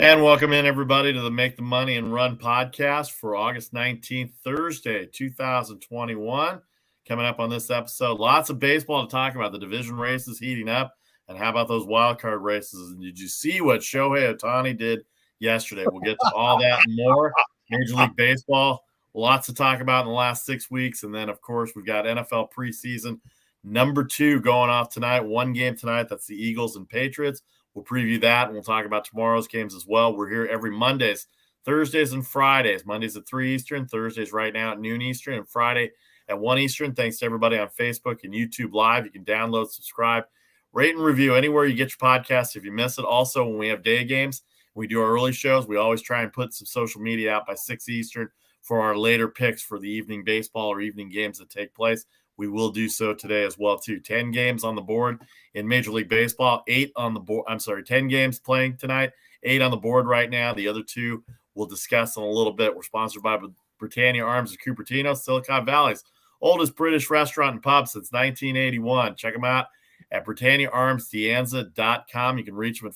And welcome in, everybody, to the Make the Money and Run podcast for August 19th, Thursday, 2021. Coming up on this episode, lots of baseball to talk about. The division races heating up. And how about those wildcard races? And did you see what Shoei Ohtani did yesterday? We'll get to all that and more. Major League Baseball, lots to talk about in the last 6 weeks. And then, of course, we've got NFL preseason number 2 going off tonight. One game tonight. That's the Eagles and Patriots. We'll preview that, and we'll talk about tomorrow's games as well. We're here every Mondays, Thursdays, and Fridays. Mondays at 3 Eastern, Thursdays right now at noon Eastern, and Friday at 1 Eastern. Thanks to everybody on Facebook and YouTube Live. You can download, subscribe, rate, and review anywhere you get your podcasts if you miss it. Also, when we have day games, we do our early shows. We always try and put some social media out by 6 Eastern for our later picks for the evening baseball or evening games that take place. We will do so today as well, too. 10 games on the board in Major League Baseball, 8 on the board. 10 games playing tonight, 8 on the board right now. The other 2 we'll discuss in a little bit. We're sponsored by Britannia Arms of Cupertino, Silicon Valley's oldest British restaurant and pub since 1981. Check them out at BritanniaArmsDianza.com. You can reach them at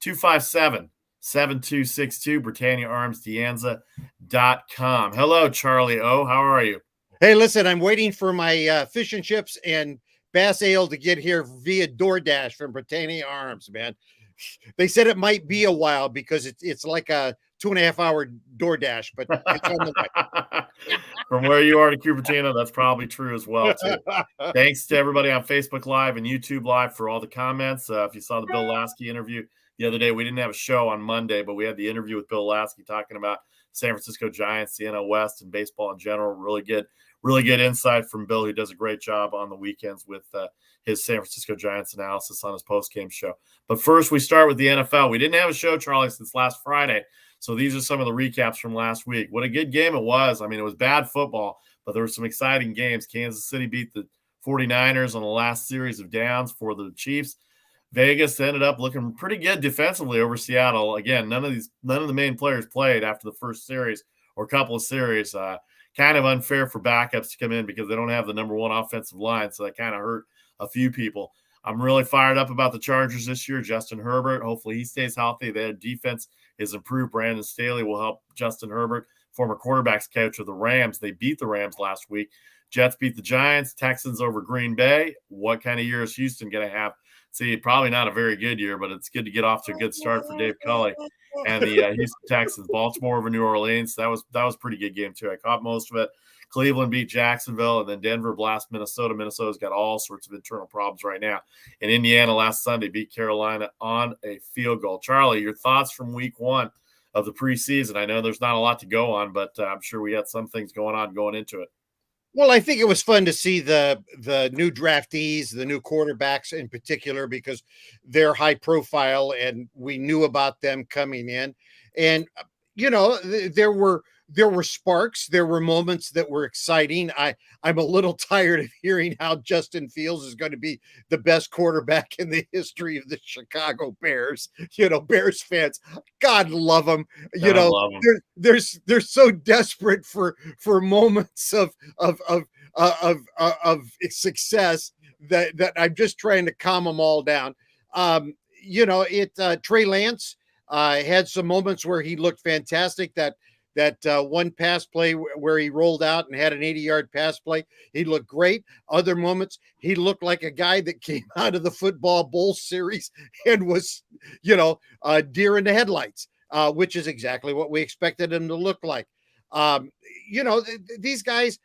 408-257-7262, BritanniaArmsDianza.com. Hello, Charlie O. How are you? Hey, listen, I'm waiting for my fish and chips and Bass Ale to get here via DoorDash from Britannia Arms, man. They said it might be a while because it's like a 2.5 hour DoorDash, but it's on the way. From where you are to Cupertino, that's probably true as well, too. Thanks to everybody on Facebook Live and YouTube Live for all the comments. If you saw the Bill Lasky interview the other day, we didn't have a show on Monday, but we had the interview with Bill Lasky talking about San Francisco Giants, the NL West, and baseball in general. Really good insight from Bill, who does a great job on the weekends with his San Francisco Giants analysis on his post-game show. But first, we start with the NFL. We didn't have a show, Charlie, since last Friday, so these are some of the recaps from last week. What a good game it was. I mean, it was bad football, but there were some exciting games. Kansas City beat the 49ers on the last series of downs for the Chiefs. Vegas ended up looking pretty good defensively over Seattle. Again, none of the main players played after the first series or couple of series. Kind of unfair for backups to come in because they don't have the number 1 offensive line, so that kind of hurt a few people. I'm really fired up about the Chargers this year. Justin Herbert, hopefully he stays healthy. Their defense is improved. Brandon Staley will help Justin Herbert, former quarterbacks coach of the Rams. They beat the Rams last week. Jets beat the Giants. Texans over Green Bay. What kind of year is Houston going to have? See, probably not a very good year, but it's good to get off to a good start for Dave Culley and the Houston Texans. Baltimore over New Orleans. That was a pretty good game, too. I caught most of it. Cleveland beat Jacksonville, and then Denver blast Minnesota. Minnesota's got all sorts of internal problems right now. And Indiana last Sunday beat Carolina on a field goal. Charlie, your thoughts from week 1 of the preseason? I know there's not a lot to go on, but I'm sure we had some things going on going into it. Well, I think it was fun to see the new draftees, the new quarterbacks in particular, because they're high profile and we knew about them coming in. And, you know, there were sparks. There were moments that were exciting. I'm a little tired of hearing how Justin Fields is going to be the best quarterback in the history of the Chicago Bears. You know, Bears fans, God love them. You know, they're so desperate for moments of success that I'm just trying to calm them all down. You know, Trey Lance had some moments where he looked fantastic. That one pass play where he rolled out and had an 80-yard pass play, he looked great. Other moments, he looked like a guy that came out of the Football Bowl series and was, you know, deer in the headlights, which is exactly what we expected him to look like. You know, these guys,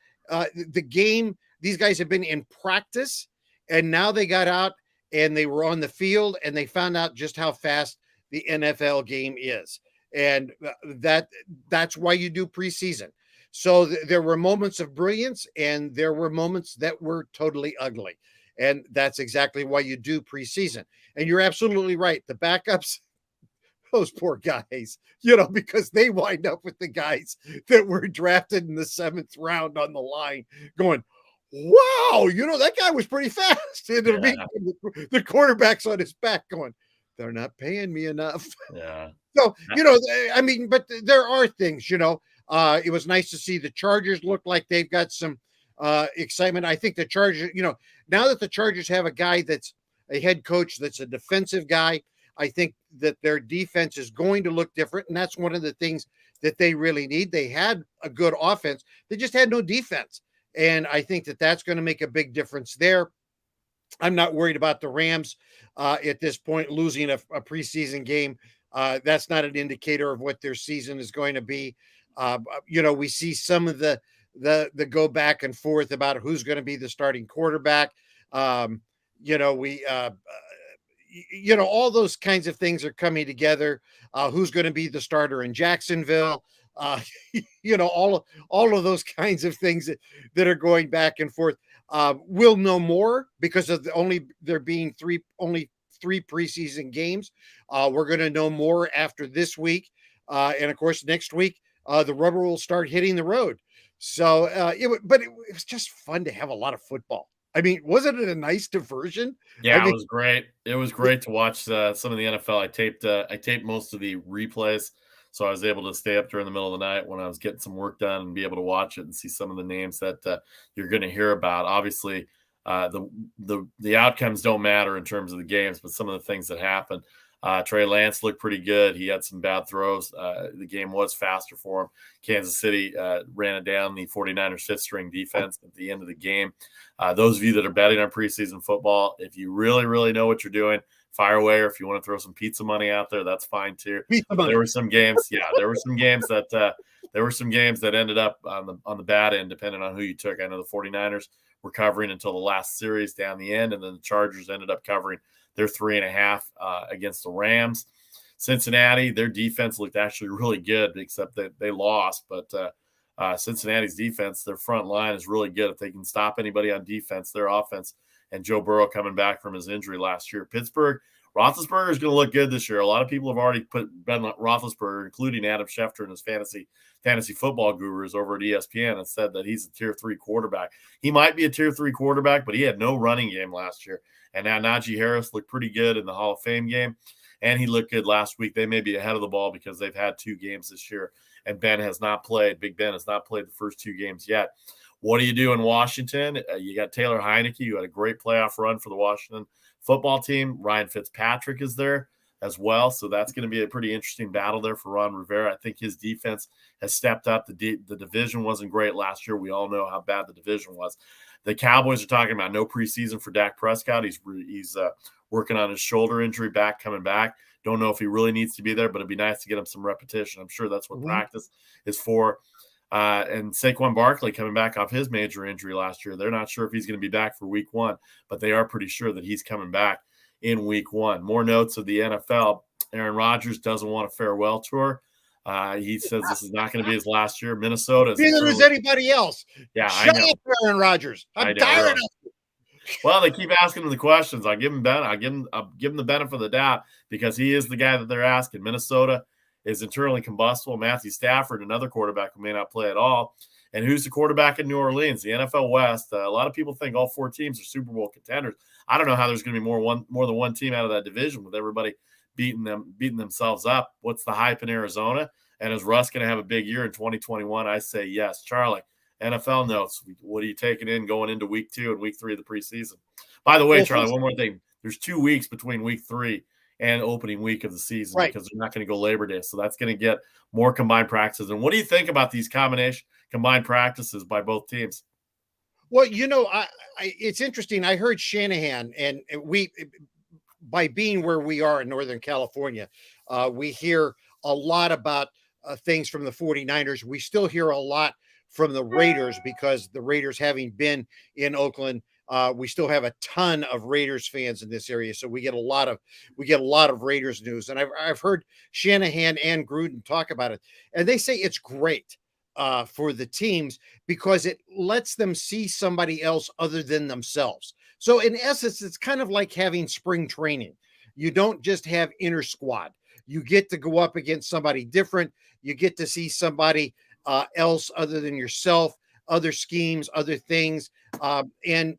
these guys have been in practice, and now they got out and they were on the field and they found out just how fast the NFL game is. And that's why you do preseason. So there were moments of brilliance and there were moments that were totally ugly. And that's exactly why you do preseason. And you're absolutely right. The backups, those poor guys, you know, because they wind up with the guys that were drafted in the 7th round on the line going, wow, you know, that guy was pretty fast. And the quarterback's on his back going, they're not paying me enough. Yeah. So, you know, I mean, but there are things, you know, it was nice to see the Chargers look like they've got some excitement. I think the Chargers, you know, now that the Chargers have a guy that's a head coach, that's a defensive guy, I think that their defense is going to look different, and that's one of the things that they really need. They had a good offense, they just had no defense, and I think that that's going to make a big difference there. I'm not worried about the Rams at this point losing a preseason game. That's not an indicator of what their season is going to be. We see some of the go back and forth about who's going to be the starting quarterback. All those kinds of things are coming together. Who's going to be the starter in Jacksonville? All of those kinds of things that are going back and forth. We'll know more because of there being only three preseason games. We're going to know more after this week. And of course, next week, the rubber will start hitting the road. So, it was just fun to have a lot of football. I mean, wasn't it a nice diversion? Yeah, it was great. It was great to watch some of the NFL. I taped most of the replays, so I was able to stay up during the middle of the night when I was getting some work done and be able to watch it and see some of the names that you're going to hear about. Obviously, the outcomes don't matter in terms of the games, but some of the things that happen. Trey Lance looked pretty good. He had some bad throws. The game was faster for him. Kansas City ran it down, the 49ers fifth-string defense at the end of the game. Those of you that are betting on preseason football, if you really, really know what you're doing, fire away. Or if you want to throw some pizza money out there, that's fine too. There were some games. Yeah, there were some games that ended up on the bad end, depending on who you took. I know the 49ers were covering until the last series down the end, and then the Chargers ended up covering their 3.5 against the Rams. Cincinnati, their defense looked actually really good, except that they lost. But Cincinnati's defense, their front line is really good. If they can stop anybody on defense, their offense, and Joe Burrow coming back from his injury last year. Pittsburgh, Roethlisberger is going to look good this year. A lot of people have already put Ben Roethlisberger, including Adam Schefter and his fantasy football gurus over at ESPN, and said that he's a tier 3 quarterback. He might be a tier 3 quarterback, but he had no running game last year. And now Najee Harris looked pretty good in the Hall of Fame game, and he looked good last week. They may be ahead of the ball because they've had 2 games this year, and Ben has not played. Big Ben has not played the first 2 games yet. What do you do in Washington? You got Taylor Heineke. You had a great playoff run for the Washington football team. Ryan Fitzpatrick is there as well, so that's going to be a pretty interesting battle there for Ron Rivera. I think his defense has stepped up. The division wasn't great last year. We all know how bad the division was. The Cowboys are talking about no preseason for Dak Prescott. He's working on his shoulder injury, coming back. Don't know if he really needs to be there, but it'd be nice to get him some repetition. I'm sure that's what practice is for. And Saquon Barkley coming back off his major injury last year. They're not sure if he's going to be back for week 1, but they are pretty sure that he's coming back in week 1. More notes of the NFL. Aaron Rodgers doesn't want a farewell tour. He says this is not going to be his last year. Minnesota. Neither is anybody else. Yeah, Shut I know. up, Aaron Rodgers. I'm tired of it. Well, they keep asking him the questions. I'll give him the benefit of the doubt because he is the guy that they're asking. Minnesota is internally combustible. Matthew Stafford, another quarterback who may not play at all. And who's the quarterback in New Orleans? The NFL West. A lot of people think all 4 teams are Super Bowl contenders. I don't know how there's going to be more than one team out of that division with everybody beating themselves up. What's the hype in Arizona? And is Russ going to have a big year in 2021? I say yes. Charlie, NFL notes. What are you taking in going into week 2 and week 3 of the preseason? By the way, Charlie, one more thing. There's 2 weeks between week 3 and opening week of the season because they're not going to go Labor Day. So that's going to get more combined practices. And what do you think about these combined practices by both teams? Well, it's interesting. I heard Shanahan, and we, by being where we are in Northern California, we hear a lot about things from the 49ers. We still hear a lot from the Raiders because the Raiders, having been in Oakland, we still have a ton of Raiders fans in this area. So we get a lot of Raiders news. And I've heard Shanahan and Gruden talk about it, and they say it's great for the teams because it lets them see somebody else other than themselves. So in essence, it's kind of like having spring training. You don't just have inter squad. You get to go up against somebody different. You get to see somebody else other than yourself, other schemes, other things. And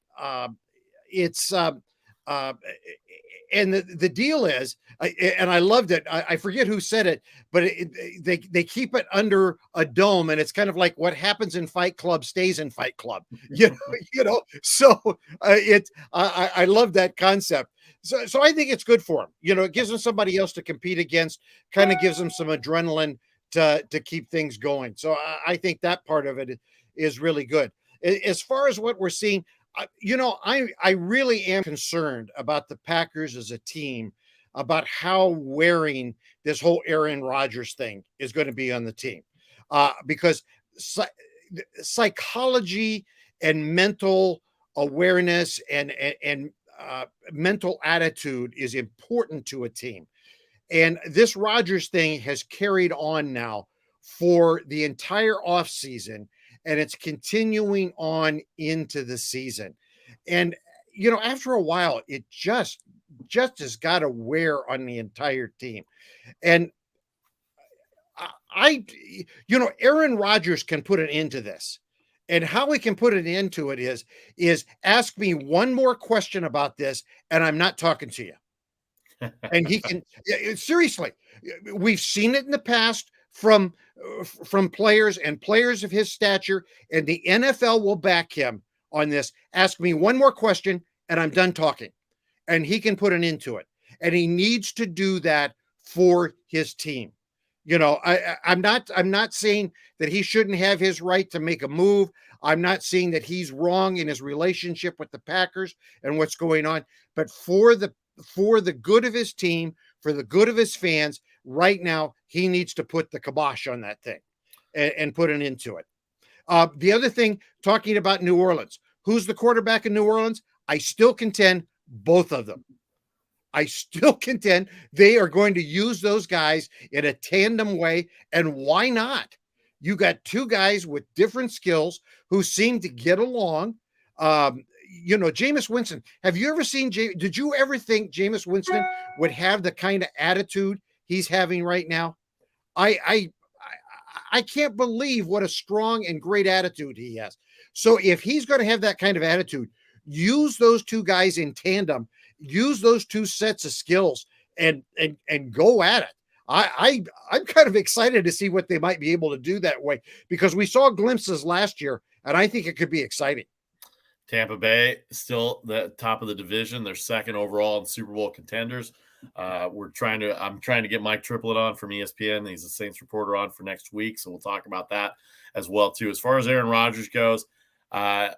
the deal is, and I loved it. I forget who said it, but they keep it under a dome, and it's kind of like what happens in Fight Club stays in Fight Club. So I love that concept. So I think it's good for him. It gives him somebody else to compete against, kind of gives him some adrenaline to keep things going. So I think that part of it is really good. As far as what we're seeing, I really am concerned about the Packers as a team, about how wearing this whole Aaron Rodgers thing is going to be on the team, because psychology and mental awareness and mental attitude is important to a team. And this Rodgers thing has carried on now for the entire offseason, and it's continuing on into the season. And, after a while, it just has got to wear on the entire team. And Aaron Rodgers can put an end to this. And how he can put an end to it is ask me one more question about this, and I'm not talking to you. And he can, seriously, we've seen it in the past from players and players of his stature, and the NFL will back him on this. Ask me one more question, and I'm done talking. And he can put an end to it. And he needs to do that for his team. I'm not saying that he shouldn't have his right to make a move. I'm not saying that he's wrong in his relationship with the Packers and what's going on, but for the good of his team, for the good of his fans, right now, he needs to put the kibosh on that thing and put an end to it. The other thing, talking about New Orleans, who's the quarterback in New Orleans? I still contend both of them. I still contend they are going to use those guys in a tandem way. And why not? You got two guys with different skills who seem to get along. Jameis Winston. Have you ever seen did you ever think Jameis Winston would have the kind of attitude he's having right now? I can't believe what a strong and great attitude he has. So if he's going to have that kind of attitude, use those two guys in tandem. Use those two sets of skills and go at it. I'm kind of excited to see what they might be able to do that way, because we saw glimpses last year, and I think it could be exciting. Tampa Bay still the top of the division. They're second overall in Super Bowl contenders. I'm trying to get Mike Triplett on from ESPN. He's a Saints reporter on for next week, so we'll talk about that as well too. As far as Aaron Rodgers goes,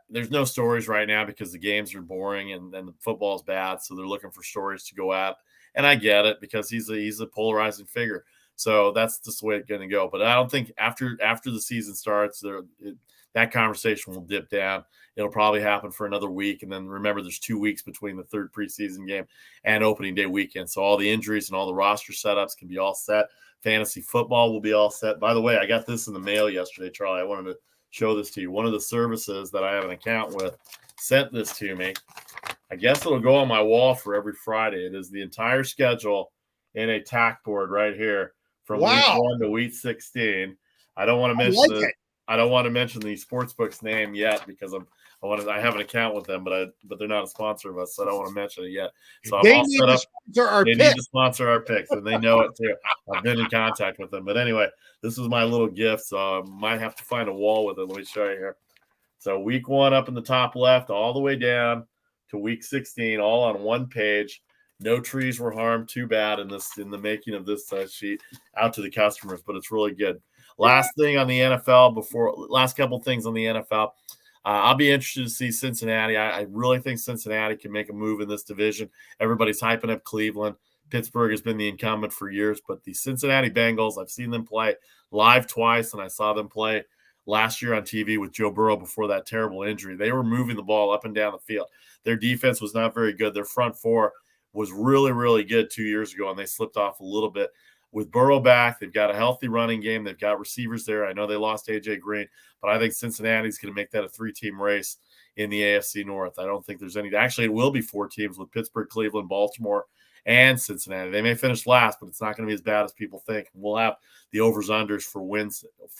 there's no stories right now because the games are boring and the football is bad. So they're looking for stories to go at. And I get it, because he's a polarizing figure. So that's just the way it's going to go. But I don't think after the season starts, that conversation will dip down. It'll probably happen for another week. And then remember, there's 2 weeks between the third preseason game and opening day weekend. So all the injuries and all the roster setups can be all set. Fantasy football will be all set. By the way, I got this in the mail yesterday, Charlie. I wanted to show this to you. One of the services that I have an account with sent this to me. I guess it'll go on my wall for every Friday. It is the entire schedule in a tack board right here from week 1 to week 16. I don't want to mention I don't want to mention the sportsbook's name yet, because I have an account with them, but they're not a sponsor of us, so I don't want to mention it yet. So I'm all set up. They need to sponsor our picks, and they know it too. I've been in contact with them. But anyway, this is my little gift, so I might have to find a wall with it. Let me show you here. So week 1 up in the top left, all the way down to week 16, all on one page. No trees were harmed. Too bad in the making of this sheet out to the customers, but it's really good. Last thing on the NFL last couple things on the NFL. I'll be interested to see Cincinnati. I really think Cincinnati can make a move in this division. Everybody's hyping up Cleveland. Pittsburgh has been the incumbent for years, but the Cincinnati Bengals, I've seen them play live twice, and I saw them play last year on TV with Joe Burrow before that terrible injury. They were moving the ball up and down the field. Their defense was not very good. Their front four was really, really good 2 years ago, and they slipped off a little bit. With Burrow back, they've got a healthy running game. They've got receivers there. I know they lost A.J. Green, but I think Cincinnati's going to make that a 3-team race in the AFC North. I don't think there's any – actually, it will be 4 teams with Pittsburgh, Cleveland, Baltimore, and Cincinnati. They may finish last, but it's not going to be as bad as people think. We'll have the overs-unders for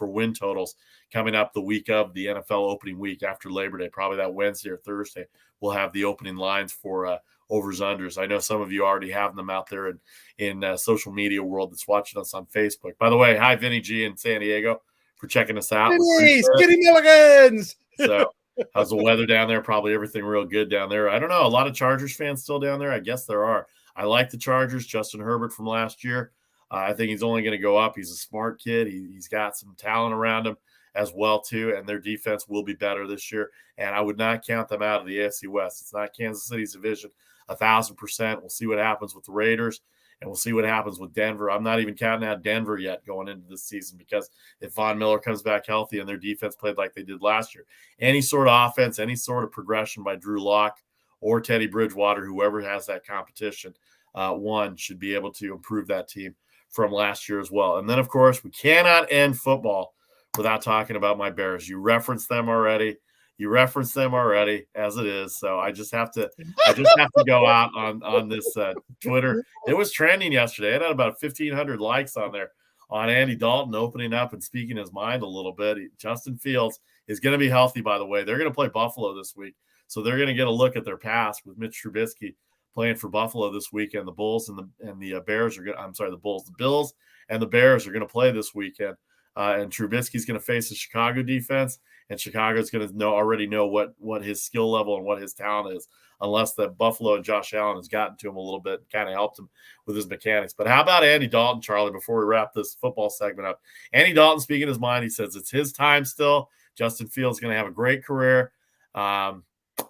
win totals coming up the week of the NFL opening week after Labor Day, probably that Wednesday or Thursday. We'll have the opening lines for overs-unders. I know some of you already have them out there in social media world that's watching us on Facebook. By the way, hi, Vinny G in San Diego for checking us out. Skinny Milligans! So How's the weather down there? Probably everything real good down there. I don't know. A lot of Chargers fans still down there. I guess there are. I like the Chargers. Justin Herbert from last year. I think he's only going to go up. He's a smart kid. He's got some talent around him as well, too, and their defense will be better this year. And I would not count them out of the AFC West. It's not Kansas City's division, 1,000%. We'll see what happens with the Raiders, and we'll see what happens with Denver. I'm not even counting out Denver yet going into this season, because if Von Miller comes back healthy and their defense played like they did last year, any sort of offense, any sort of progression by Drew Lock or Teddy Bridgewater, whoever has that competition, one should be able to improve that team from last year as well. And then, of course, we cannot end football without talking about my Bears. You referenced them already. As it is. So I just have to go out on this Twitter. It was trending yesterday. It had about 1,500 likes on there on Andy Dalton opening up and speaking his mind a little bit. Justin Fields is going to be healthy, by the way. They're going to play Buffalo this week, so they're going to get a look at their past with Mitch Trubisky playing for Buffalo this weekend. The Bulls and the Bears are going. The Bills and the Bears are going to play this weekend. And Trubisky's going to face the Chicago defense, and Chicago's going to already know what his skill level and what his talent is, unless that Buffalo and Josh Allen has gotten to him a little bit and kind of helped him with his mechanics. But how about Andy Dalton, Charlie, before we wrap this football segment up? Andy Dalton speaking his mind. He says it's his time still. Justin Fields is going to have a great career.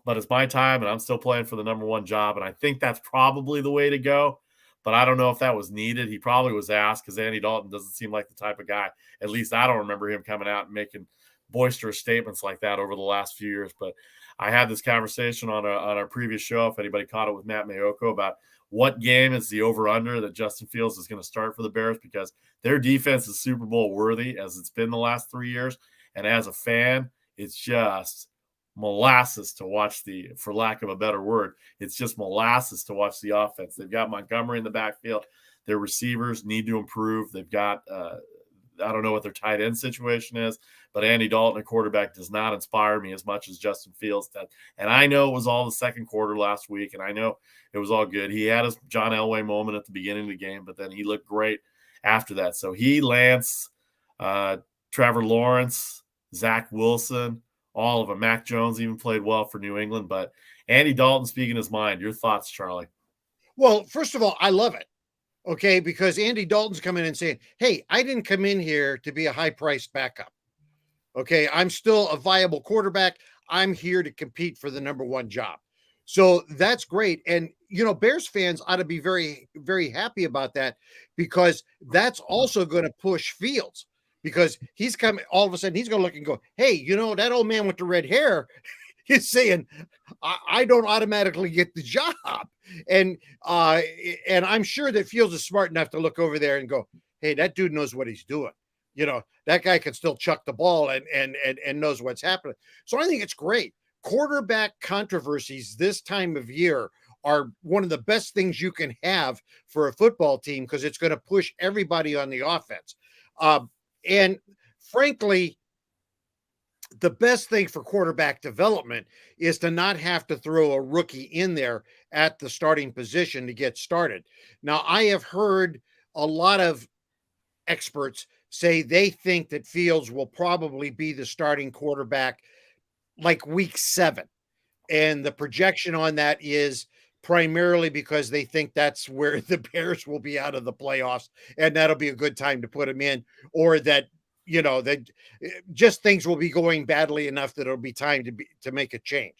But it's my time, and I'm still playing for the number one job. And I think that's probably the way to go. But I don't know if that was needed. He probably was asked, because Andy Dalton doesn't seem like the type of guy. At least I don't remember him coming out and making boisterous statements like that over the last few years. But I had this conversation on our previous show, if anybody caught it, with Matt Mayoko, about what game is the over-under that Justin Fields is going to start for the Bears, because their defense is Super Bowl worthy, as it's been the last 3 years. And as a fan, it's just molasses to watch for lack of a better word, it's just molasses to watch the offense. They've got Montgomery in the backfield. Their receivers need to improve. They've got, I don't know what their tight end situation is, but Andy Dalton, a quarterback, does not inspire me as much as Justin Fields does. And I know it was all the second quarter last week, and I know it was all good. He had his John Elway moment at the beginning of the game, but then he looked great after that. So he, Lance, Trevor Lawrence, Zach Wilson, all of them. Mac Jones even played well for New England. But Andy Dalton speaking his mind. Your thoughts, Charlie? Well, first of all, I love it. Okay, because Andy Dalton's coming in and saying, hey, I didn't come in here to be a high-priced backup. Okay, I'm still a viable quarterback. I'm here to compete for the number one job. So that's great. And, Bears fans ought to be very, very happy about that, because that's also going to push Fields. Because he's coming, all of a sudden, he's going to look and go, hey, that old man with the red hair is saying, I don't automatically get the job. And I'm sure that Fields is smart enough to look over there and go, hey, that dude knows what he's doing. That guy can still chuck the ball and knows what's happening. So I think it's great. Quarterback controversies this time of year are one of the best things you can have for a football team, because it's going to push everybody on the offense. And frankly, the best thing for quarterback development is to not have to throw a rookie in there at the starting position to get started. Now, I have heard a lot of experts say they think that Fields will probably be the starting quarterback like week 7. And the projection on that is primarily because they think that's where the Bears will be out of the playoffs, and that'll be a good time to put him in, or that, that just things will be going badly enough that it'll be time to make a change.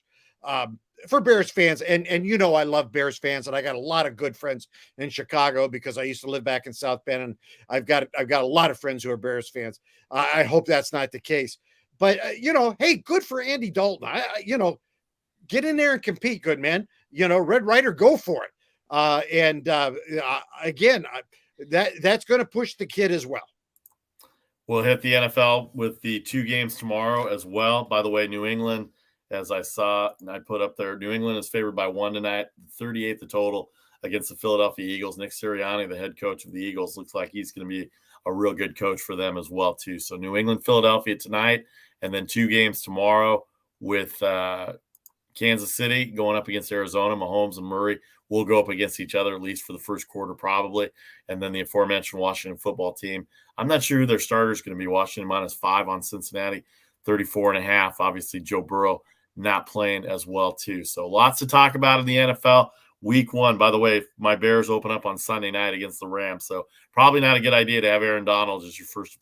For Bears fans, and I love Bears fans, and I got a lot of good friends in Chicago because I used to live back in South Bend, and I've got a lot of friends who are Bears fans. I hope that's not the case, but hey, good for Andy Dalton. Get in there and compete, good man. Red Ryder, go for it. Again, that's going to push the kid as well. We'll hit the NFL with the 2 games tomorrow as well. By the way, New England, as I saw, and I put up there, New England is favored by 1 tonight, 38 the total against the Philadelphia Eagles. Nick Sirianni, the head coach of the Eagles, looks like he's going to be a real good coach for them as well, too. So New England, Philadelphia tonight, and then 2 games tomorrow with Kansas City going up against Arizona. Mahomes and Murray will go up against each other, at least for the first quarter, probably. And then the aforementioned Washington football team. I'm not sure who their starter is going to be. Washington -5 on Cincinnati, 34.5. Obviously, Joe Burrow not playing as well too. So lots to talk about in the NFL. Week 1, by the way, my Bears open up on Sunday night against the Rams. So probably not a good idea to have Aaron Donald as your first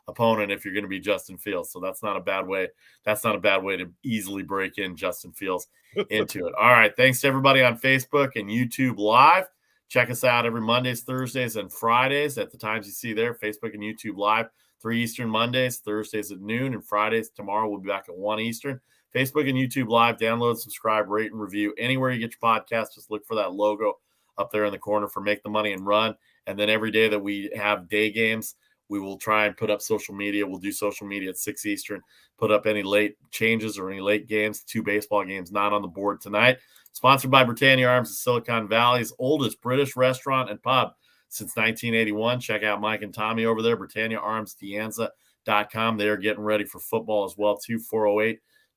opponent if you're going to be Justin Fields. So that's not a bad way. That's not a bad way to easily break in Justin Fields into it. All right. Thanks to everybody on Facebook and YouTube Live. Check us out every Mondays, Thursdays, and Fridays at the times you see there, Facebook and YouTube Live, 3 Eastern Mondays, Thursdays at noon, and Fridays tomorrow we'll be back at 1 Eastern. Facebook and YouTube Live, download, subscribe, rate, and review. Anywhere you get your podcast, just look for that logo up there in the corner for Make the Money and Run. And then every day that we have day games, we will try and put up social media. We'll do social media at 6 Eastern, put up any late changes or any late games. 2 baseball games not on the board tonight. Sponsored by Britannia Arms of Silicon Valley's oldest British restaurant and pub since 1981. Check out Mike and Tommy over there, BritanniaArmsDianza.com. They are getting ready for football as well, too.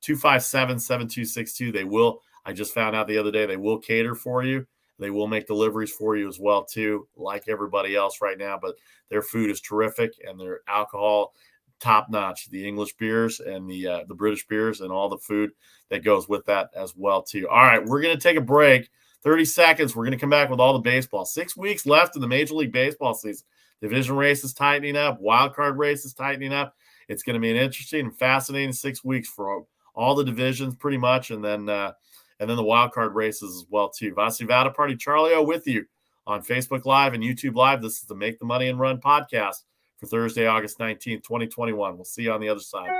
408-257-7262. They will, I just found out the other day, they will cater for you. They will make deliveries for you as well, too, like everybody else right now. But their food is terrific, and their alcohol top-notch. The English beers and the British beers and all the food that goes with that as well, too. All right, we're going to take a break. 30 seconds. We're going to come back with all the baseball. 6 weeks left in the Major League Baseball season. Division races tightening up. Wildcard races tightening up. It's going to be an interesting and fascinating 6 weeks for all the divisions pretty much, and then the wildcard races as well, too. Vasu Vada Party, Charlie O with you on Facebook Live and YouTube Live. This is the Make the Money and Run podcast for Thursday, August 19th, 2021. We'll see you on the other side.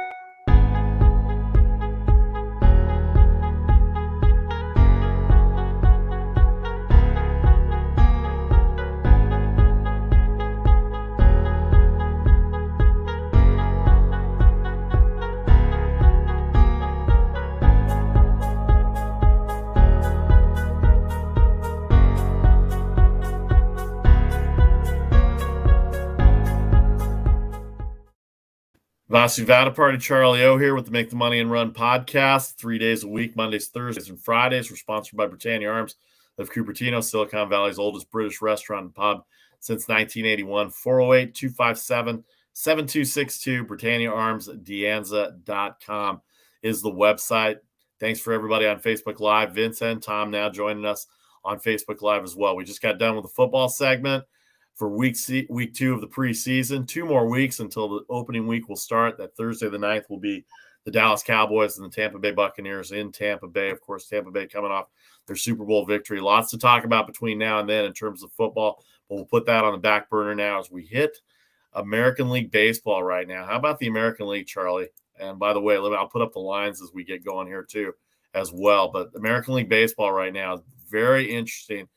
Vasu Vada Party, Charlie O here with the Make the Money and Run podcast, 3 days a week, Mondays, Thursdays, and Fridays. We're sponsored by Britannia Arms of Cupertino, Silicon Valley's oldest British restaurant and pub since 1981. 408-257-7262. BritanniaArmsDianza.com is the website. Thanks for everybody on Facebook Live. Vince and Tom now joining us on Facebook Live as well. We just got done with the football segment for week 2 of the preseason. 2 more weeks until the opening week will start. That Thursday the 9th will be the Dallas Cowboys and the Tampa Bay Buccaneers in Tampa Bay. Of course, Tampa Bay coming off their Super Bowl victory. Lots to talk about between now and then in terms of football, but we'll put that on the back burner now as we hit American League Baseball right now. How about the American League, Charlie? And by the way, I'll put up the lines as we get going here too as well. But American League Baseball right now is very interesting.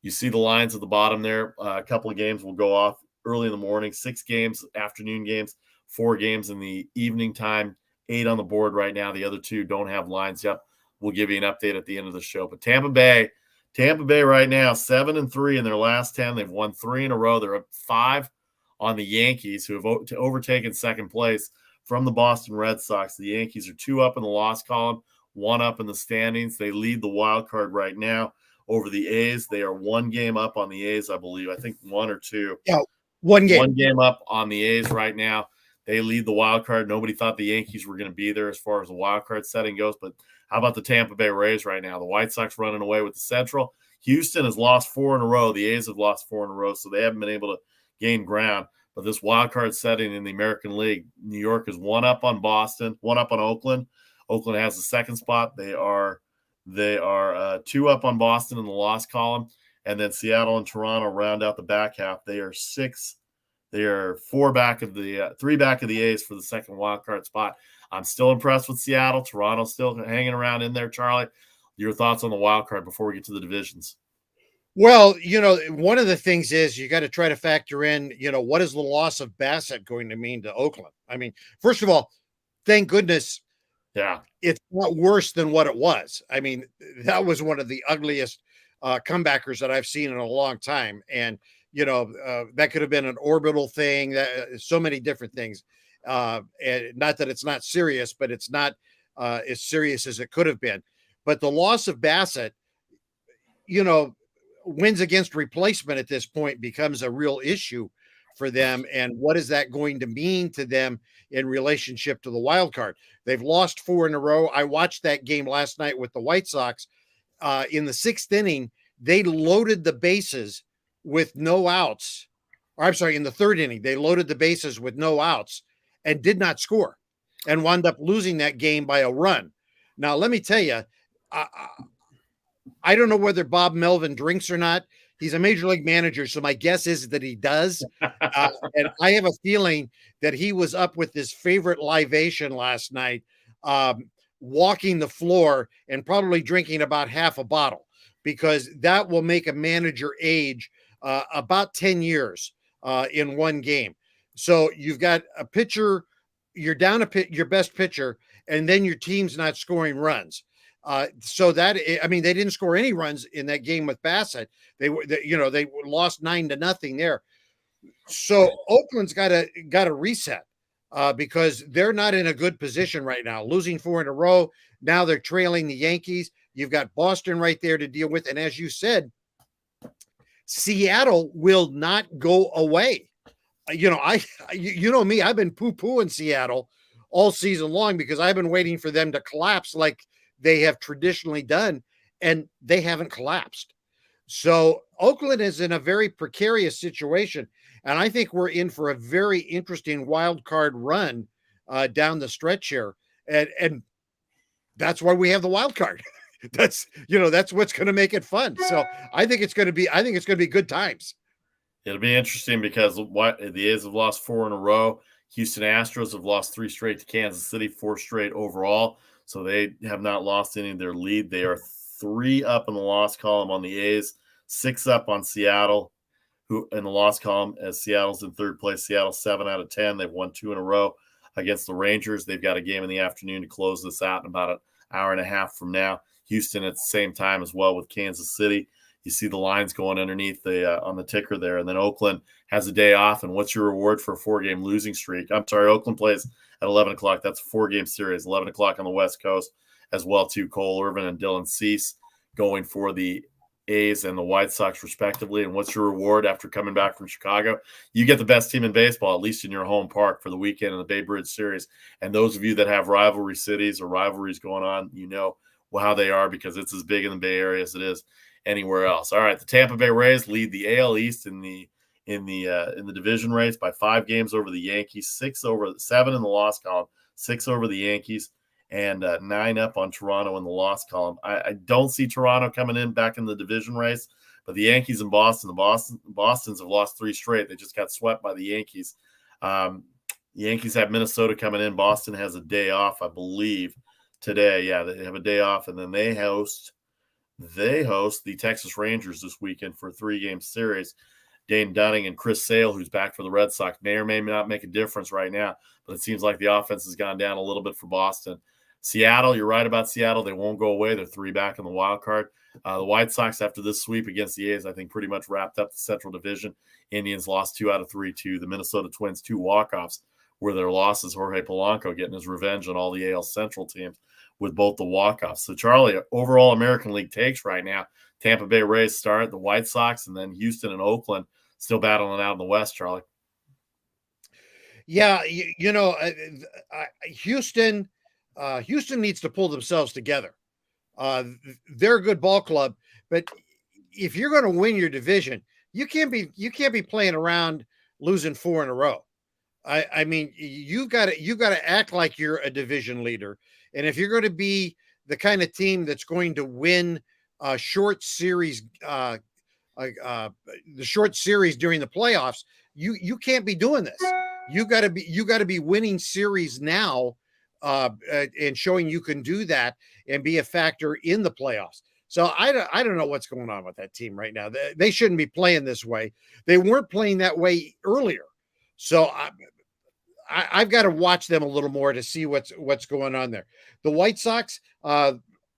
You see the lines at the bottom there. A couple of games will go off early in the morning, 6 games, afternoon games, 4 games in the evening time, 8 on the board right now. The other 2 don't have lines yet. We'll give you an update at the end of the show. But Tampa Bay right now, 7-3 in their last 10. They've won 3 in a row. They're up 5 on the Yankees, who have overtaken second place from the Boston Red Sox. The Yankees are 2 up in the loss column, 1 up in the standings. They lead the wild card right now over the A's. They are 1 game up on the A's, I believe. I think 1 or 2. Yeah, 1 game. 1 game up on the A's right now. They lead the wild card. Nobody thought the Yankees were going to be there as far as the wild card setting goes. But how about the Tampa Bay Rays right now? The White Sox running away with the Central. Houston has lost 4 in a row. The A's have lost 4 in a row, so they haven't been able to gain ground. But this wild card setting in the American League, New York is 1 up on Boston, 1 up on Oakland. Oakland has the second spot. They are 2 up on Boston in the loss column, and then Seattle and Toronto round out the back half. They are 6. They are 4 back of the 3 back of the A's for the second wild card spot. I'm still impressed with Seattle. Toronto still hanging around in there. Charlie, your thoughts on the wild card before we get to the divisions? Well, one of the things is you got to try to factor in, what is the loss of Bassett going to mean to Oakland? I mean, first of all, thank goodness. Yeah, it's not worse than what it was. I mean, that was one of the ugliest comebackers that I've seen in a long time. And, that could have been an orbital thing, so many different things. And not that it's not serious, but it's not as serious as it could have been. But the loss of Bassett, wins against replacement at this point becomes a real issue for them, and what is that going to mean to them in relationship to the wild card? They've lost 4 in a row. I watched that game last night with the White Sox. In the 6th inning, they loaded the bases with no outs. Or I'm sorry, in the 3rd inning, they loaded the bases with no outs and did not score and wound up losing that game by a run. Now, let me tell you, I don't know whether Bob Melvin drinks or not. He's a major league manager, so my guess is that he does. And I have a feeling that he was up with his favorite libation last night, walking the floor and probably drinking about half a bottle, because that will make a manager age about 10 years in one game. So you've got a pitcher, you're down your best pitcher, and then your team's not scoring runs. So that, I mean, they didn't score any runs in that game with Bassett. They lost 9-0 there. So Oakland's got to reset because they're not in a good position right now, losing 4 in a row. Now they're trailing the Yankees. You've got Boston right there to deal with. And as you said, Seattle will not go away. You know me, I've been poo-pooing Seattle all season long because I've been waiting for them to collapse like they have traditionally done, and they haven't collapsed. So Oakland is in a very precarious situation, and I think we're in for a very interesting wild card run down the stretch here, and that's why we have the wild card. That's what's going to make it fun. So I think it's going to be good times. It'll be interesting because the A's have lost 4 in a row. Houston Astros have lost 3 straight to Kansas City, 4 straight overall. So they have not lost any of their lead. They are 3 up in the loss column on the A's, 6 up on Seattle, who in the loss column, as Seattle's in 3rd place. Seattle 7 out of 10. They've won 2 in a row against the Rangers. They've got a game in the afternoon to close this out in about an hour and a half from now. Houston at the same time as well with Kansas City. You see the lines going underneath on the ticker there. And then Oakland has a day off. And what's your reward for a 4-game losing streak? I'm sorry, Oakland plays at 11 o'clock. That's a 4-game series, 11 o'clock on the West Coast as well, too. Cole Irvin and Dylan Cease going for the A's and the White Sox, respectively. And what's your reward after coming back from Chicago? You get the best team in baseball, at least in your home park, for the weekend in the Bay Bridge Series. And those of you that have rivalry cities or rivalries going on, you know how they are, because it's as big in the Bay Area as it is anywhere else. All right, the Tampa Bay Rays lead the AL East in the division race by 5 games over the Yankees, 7 in the loss column, 6 over the Yankees, and 9 up on Toronto in the loss column. I don't see Toronto coming in back in the division race, but the Yankees and Boston's have lost 3 straight. They just got swept by the Yankees. The Yankees have Minnesota coming in. Boston has a day off, I believe, today. Yeah, they have a day off, and then they host the Texas Rangers this weekend for a 3-game series. Dane Dunning and Chris Sale, who's back for the Red Sox, may or may not make a difference right now, but it seems like the offense has gone down a little bit for Boston. Seattle, you're right about Seattle. They won't go away. They're 3 back in the wild card. The White Sox, after this sweep against the A's, I think pretty much wrapped up the Central Division. Indians lost 2 out of 3 to the Minnesota Twins, 2 walk-offs were their losses. Jorge Polanco getting his revenge on all the AL Central teams with both the walk-offs. So, Charlie, overall American League takes right now. Tampa Bay Rays start, the White Sox, and then Houston and Oakland still battling out in the West, Charlie. Yeah, Houston needs to pull themselves together. They're a good ball club, but if you're going to win your division, you can't be playing around losing 4 in a row. I mean, you got to act like you're a division leader. And if you're going to be the kind of team that's going to win short series, the short series during the playoffs, you can't be doing this. You got to be winning series now, and showing you can do that and be a factor in the playoffs. So I don't know what's going on with that team right now. They shouldn't be playing this way. They weren't playing that way earlier. So I've got to watch them a little more to see what's going on there. The White Sox,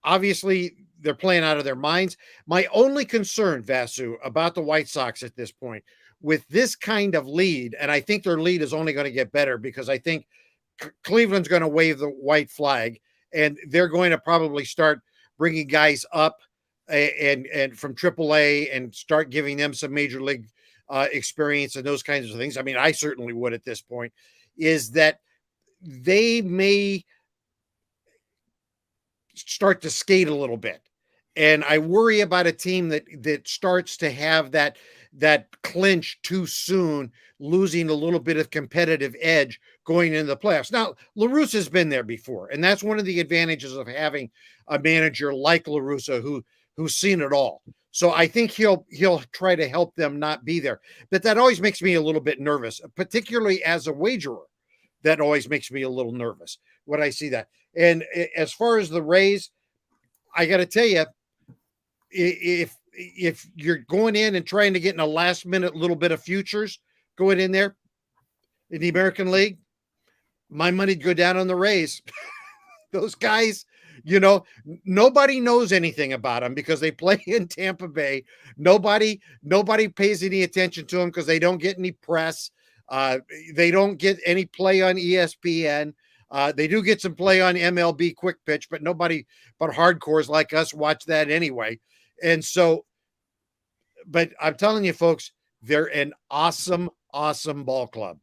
obviously, they're playing out of their minds. My only concern, Vasu, about the White Sox at this point, with this kind of lead, and I think their lead is only going to get better because I think Cleveland's going to wave the white flag, and they're going to probably start bringing guys up and from AAA and start giving them some major league experience and those kinds of things. I mean, I certainly would at this point, is that they may start to skate a little bit. And I worry about a team that starts to have that clinch too soon, losing a little bit of competitive edge going into the playoffs. Now, La Russa has been there before, and that's one of the advantages of having a manager like La Russa who's seen it all. So I think he'll try to help them not be there. But that always makes me a little bit nervous, particularly as a wagerer. That always makes me a little nervous when I see that. And as far as the Rays, I got to tell you, if you're going in and trying to get in a last minute little bit of futures going in there in the American League, my money'd go down on the Rays. Those guys, nobody knows anything about them because they play in Tampa Bay. Nobody pays any attention to them because they don't get any press. They don't get any play on ESPN. They do get some play on MLB Quick Pitch, but nobody but hardcores like us watch that anyway. And so, but I'm telling you, folks, they're an awesome, awesome ball club.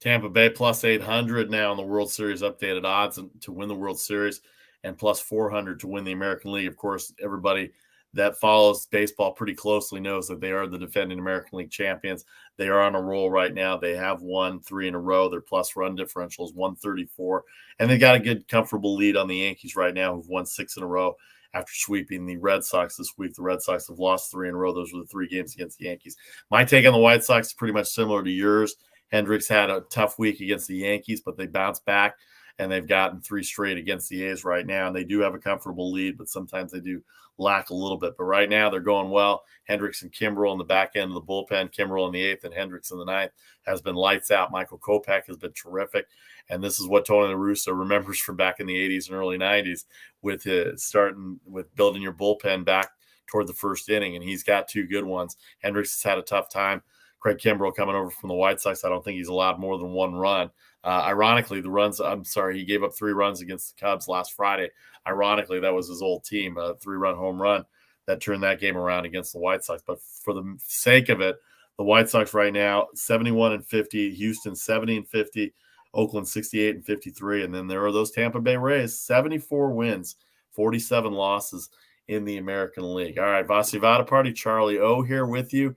Tampa Bay plus 800 now in the World Series updated odds to win the World Series, and plus 400 to win the American League. Of course, everybody that follows baseball pretty closely knows that they are the defending American League champions. They are on a roll right now. They have won 3 in a row. Their plus run differential is 134, and they got a good, comfortable lead on the Yankees right now, who've won 6 in a row after sweeping the Red Sox this week. The Red Sox have lost 3 in a row. Those were the 3 games against the Yankees. My take on the White Sox is pretty much similar to yours. Hendricks had a tough week against the Yankees, but they bounced back, and they've gotten 3 straight against the A's right now. And they do have a comfortable lead, but sometimes they do lack a little bit. But right now they're going well. Hendricks and Kimbrel in the back end of the bullpen. Kimbrel in the 8th and Hendricks in the 9th has been lights out. Michael Kopech has been terrific. And this is what Tony La Russa remembers from back in the 80s and early 90s with starting with building your bullpen back toward the first inning. And he's got 2 good ones. Hendricks has had a tough time. Craig Kimbrel coming over from the White Sox, I don't think he's allowed more than 1 run. Ironically, he gave up 3 runs against the Cubs last Friday. Ironically, that was his old team, a 3-run home run that turned that game around against the White Sox. But for the sake of it, the White Sox right now, 71-50, Houston 70-50, Oakland 68-53. And then there are those Tampa Bay Rays, 74 wins, 47 losses in the American League. All right, Vasivada Party, Charlie O here with you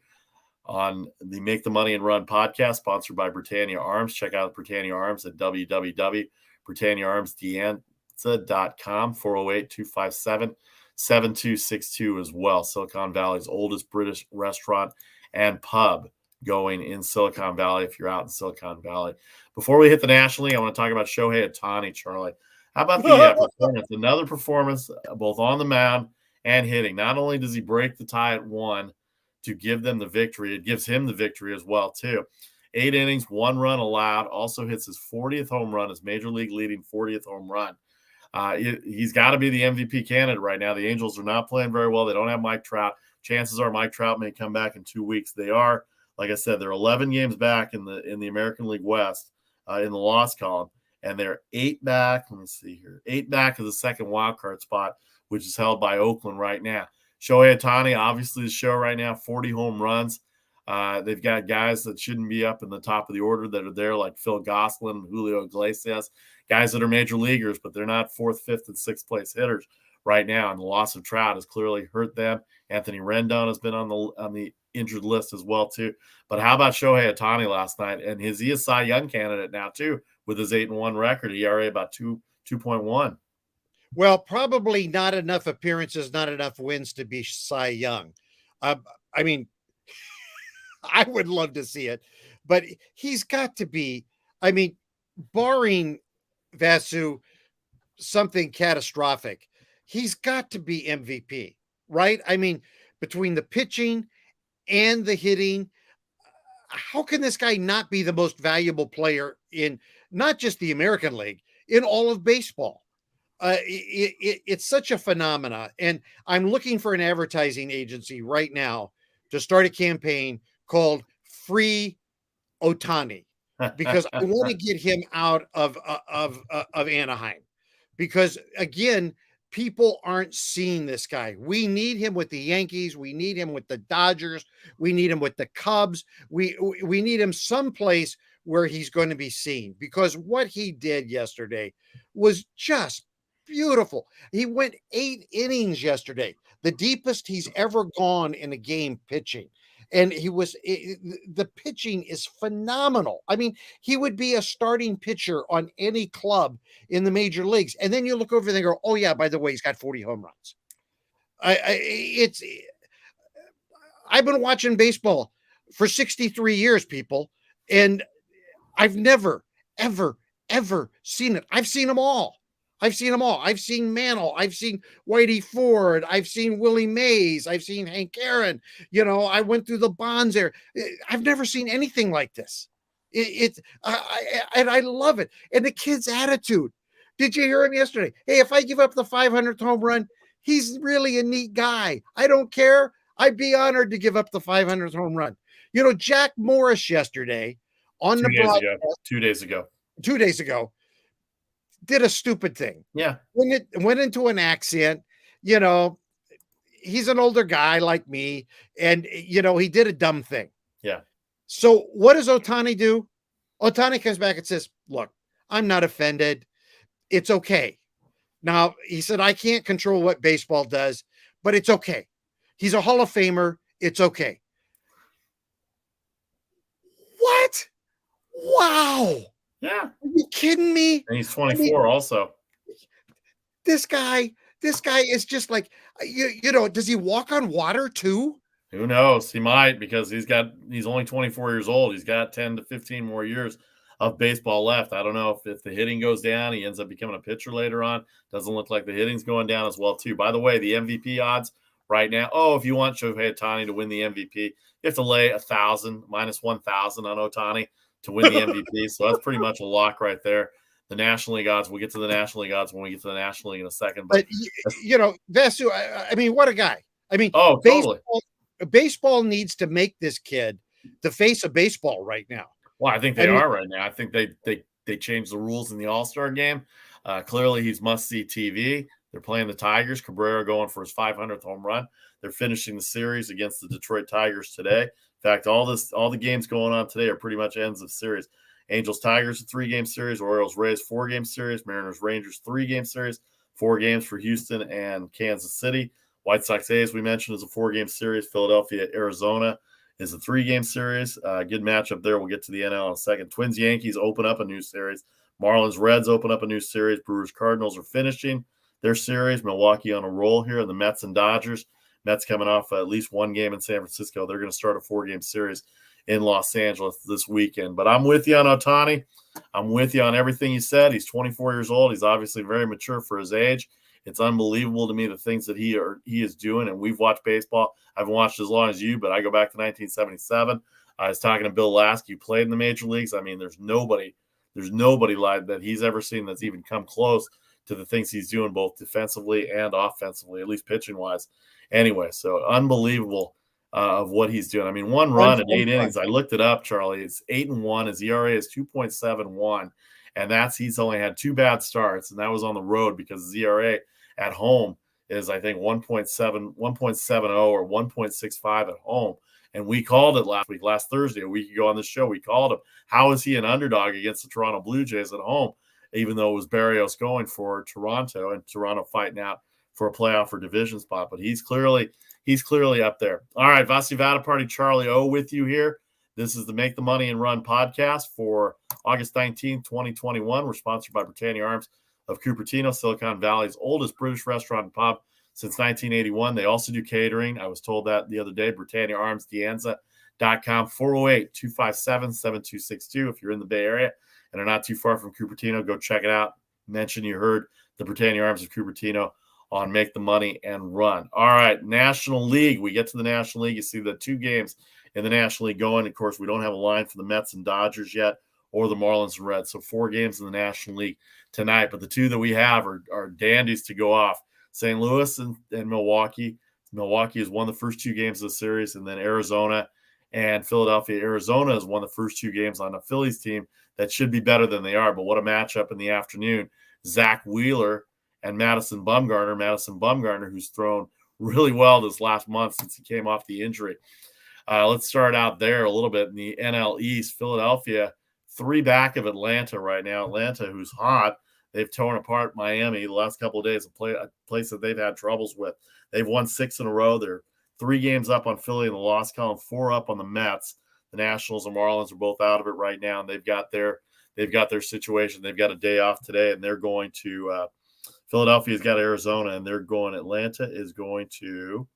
on the Make the Money and Run podcast, sponsored by Britannia Arms. Check out Britannia Arms at www.britanniaarmsdienza.com, 408-257-7262 as well. Silicon Valley's oldest British restaurant and pub going in Silicon Valley if you're out in Silicon Valley. Before we hit the National League, I want to talk about Shohei Ohtani, Charlie. How about the performance? Another performance both on the mound and hitting. Not only does he break the tie at 1 to give them the victory, it gives him the victory as well, too. 8 innings, 1 run allowed, also hits his 40th home run, his major league leading 40th home run. He's got to be the MVP candidate right now. The Angels are not playing very well. They don't have Mike Trout. Chances are Mike Trout may come back in 2 weeks. They are, like I said, they're 11 games back in the American League West in the loss column, and they're 8 back. Let me see here. 8 back of the second wild card spot, which is held by Oakland right now. Shohei Ohtani, obviously the show right now, 40 home runs. They've got guys that shouldn't be up in the top of the order that are there, like Phil Gosselin and Julio Iglesias, guys that are major leaguers, but they're not 4th, 5th, and 6th place hitters right now. And the loss of Trout has clearly hurt them. Anthony Rendon has been on the injured list as well, too. But how about Shohei Ohtani last night? And he is a Cy Young candidate now, too, with his 8-1 record, ERA about 2.1. Well, probably not enough appearances, not enough wins to be Cy Young. I mean, I would love to see it, but he's got to be, I mean, barring Vasu, something catastrophic, he's got to be MVP, right? I mean, between the pitching and the hitting, how can this guy not be the most valuable player in not just the American League, in all of baseball? It's such a phenomena. And I'm looking for an advertising agency right now to start a campaign called Free Ohtani, because I want to get him out of Anaheim. Because again, people aren't seeing this guy. We need him with the Yankees. We need him with the Dodgers. We need him with the Cubs. We need him someplace where he's going to be seen, because what he did yesterday was just beautiful. He went 8 innings yesterday, the deepest he's ever gone in a game pitching. And the pitching is phenomenal. I mean, he would be a starting pitcher on any club in the major leagues. And then you look over there and go, oh yeah, by the way, he's got 40 home runs. I've been watching baseball for 63 years, people, and I've never, ever, ever seen it. I've seen them all. I've seen Mantle. I've seen Whitey Ford. I've seen Willie Mays. I've seen Hank Aaron. I went through the Bonds there. I've never seen anything like this. And I love it. And the kid's attitude. Did you hear him yesterday? Hey, if I give up the 500th home run, he's really a neat guy. I don't care. I'd be honored to give up the 500th home run. Jack Morris yesterday on the broadcast 2 days ago. 2 days ago, did a stupid thing. Yeah. Went into an accent. He's an older guy like me, and he did a dumb thing. Yeah. So what does Ohtani do? Ohtani comes back and says, look, I'm not offended. It's okay. Now, he said, I can't control what baseball does, but it's okay. He's a Hall of Famer. It's okay. What? Wow. Yeah. Are you kidding me? And he's 24 also. This guy is just like, does he walk on water too? Who knows? He might, because he's only 24 years old. He's got 10 to 15 more years of baseball left. I don't know if the hitting goes down, he ends up becoming a pitcher later on. Doesn't look like the hitting's going down as well too. By the way, the MVP odds right now, if you want Shohei Ohtani to win the MVP, you have to lay 1,000 minus 1,000 on Ohtani to win the MVP. So that's pretty much a lock right there. The National League odds, we'll get to the National League odds when we get to the National League in a second. But Vesu, I mean, what a guy. I mean, totally. Baseball needs to make this kid the face of baseball right now. Well, I think they are right now. I think they changed the rules in the All-Star game. Clearly, he's must-see TV. They're playing the Tigers. Cabrera going for his 500th home run. They're finishing the series against the Detroit Tigers today. In fact, all the games going on today are pretty much ends of series. Angels-Tigers, a 3-game series. Orioles-Rays, 4-game series. Mariners-Rangers, 3-game series. 4 games for Houston and Kansas City. White Sox-A's, we mentioned, is a 4-game series. Philadelphia-Arizona is a 3-game series. Good matchup there. We'll get to the NL in a second. Twins-Yankees open up a new series. Marlins-Reds open up a new series. Brewers-Cardinals are finishing their series. Milwaukee on a roll here. And the Mets and Dodgers. Mets coming off at least 1 game in San Francisco. They're going to start a 4-game series in Los Angeles this weekend. But I'm with you on Ohtani. I'm with you on everything you said. He's 24 years old. He's obviously very mature for his age. It's unbelievable to me the things that he is doing. And we've watched baseball. I haven't watched as long as you, but I go back to 1977. I was talking to Bill Lasky, who played in the major leagues. I mean, there's nobody like that he's ever seen that's even come close to the things he's doing, both defensively and offensively, at least pitching wise. Anyway, so unbelievable of what he's doing. I mean, 1 run in 8 innings. I looked it up, Charlie. It's 8-1. His ERA is 2.71, and he's only had 2 bad starts, and that was on the road because his ERA at home is, I think, 1.70 or 1.65 at home. And we called it last Thursday, a week ago on the show. We called him. How is he an underdog against the Toronto Blue Jays at home, even though it was Barrios going for Toronto and Toronto fighting out for a playoff or division spot? But he's clearly up there. All right, Vasi Vada Party, Charlie O with you here. This is the Make the Money and Run podcast for August 19th, 2021. We're sponsored by Britannia Arms of Cupertino, Silicon Valley's oldest British restaurant and pub since 1981. They also do catering. I was told that the other day. Britannia Arms, Dianza.com, 408-257-7262. If you're in the Bay Area and are not too far from Cupertino, go check it out. Mention you heard the Britannia Arms of Cupertino on Make the Money and Run. All right, National League. We get to the National League. You see the 2 games in the National League going. Of course, we don't have a line for the Mets and Dodgers yet, or the Marlins and Reds. So 4 games in the National League tonight. But the 2 that we have are dandies to go off. St. Louis and Milwaukee. Milwaukee has won the first 2 games of the series, and then Arizona and Philadelphia. Arizona has won the first 2 games on a Phillies team that should be better than they are. But what a matchup in the afternoon. Zach Wheeler and Madison Bumgarner, who's thrown really well this last month since he came off the injury. Let's start out there a little bit in the NL East. Philadelphia, 3 back of Atlanta right now. Atlanta, who's hot. They've torn apart Miami the last couple of days, a place that they've had troubles with. They've won 6 in a row. They're 3 games up on Philly in the loss column, 4 up on the Mets. The Nationals and Marlins are both out of it right now, and they've got their situation. They've got a day off today, and they're going to Philadelphia's got Arizona, and they're going. Atlanta is going to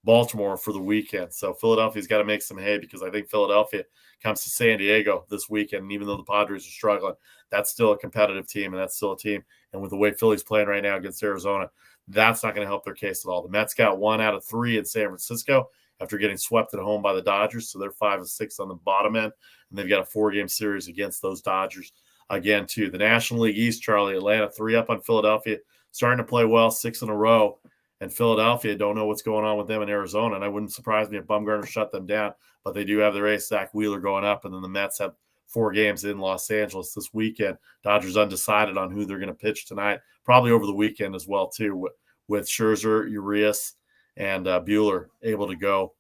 Baltimore for the weekend. So Philadelphia's got to make some hay, because I think Philadelphia comes to San Diego this weekend. And even though the Padres are struggling, that's still a competitive team, and that's still a team. And with the way Philly's playing right now against Arizona, that's not going to help their case at all. The Mets got 1 out of 3 in San Francisco after getting swept at home by the Dodgers. So they're 5-6 on the bottom end, and they've got a 4-game series against those Dodgers again, too. The National League East, Charlie, Atlanta 3 up on Philadelphia, starting to play well, 6 in a row. And Philadelphia, don't know what's going on with them in Arizona. And I wouldn't surprise me if Bumgarner shut them down, but they do have their ace, Zach Wheeler, going up. And then the Mets have 4 games in Los Angeles this weekend. Dodgers undecided on who they're going to pitch tonight, probably over the weekend as well, too, with Scherzer, Urias, and Buehler able to go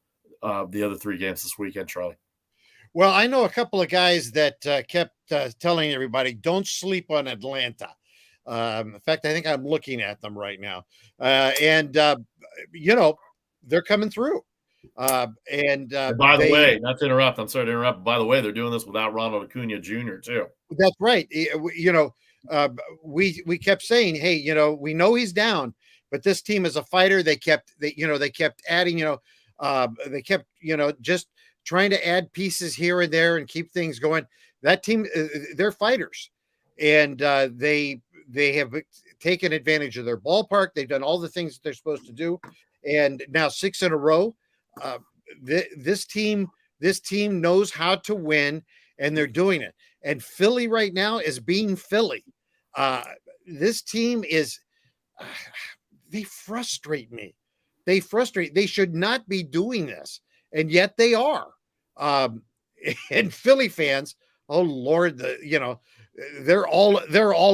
the other 3 games this weekend, Charlie. Well, I know a couple of guys that kept telling everybody, don't sleep on Atlanta. In fact, I think I'm looking at them right now. And they're coming through. By the way, not to interrupt, I'm sorry to interrupt. By the way, they're doing this without Ronald Acuna Jr. too. That's right. We kept saying, hey, we know he's down, but this team is a fighter. They kept adding, they kept, just trying to add pieces here and there and keep things going. That team, they're fighters, and they have taken advantage of their ballpark. They've done all the things that they're supposed to do. And now 6 in a row, this team knows how to win, and they're doing it. And Philly right now is being Philly. This team is, they frustrate me. They should not be doing this, and yet they are. And Philly fans, oh Lord, they're all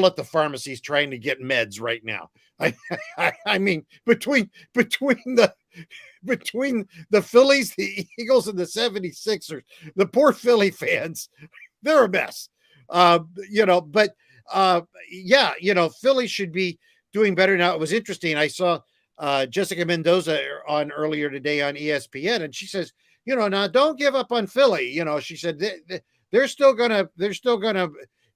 at the pharmacies trying to get meds right now. I mean, between the Phillies, the Eagles, and the 76ers, the poor Philly fans, they're a mess. Philly should be doing better now. It was interesting. I saw Jessica Mendoza on earlier today on ESPN, and she says, now don't give up on Philly. She said they're still gonna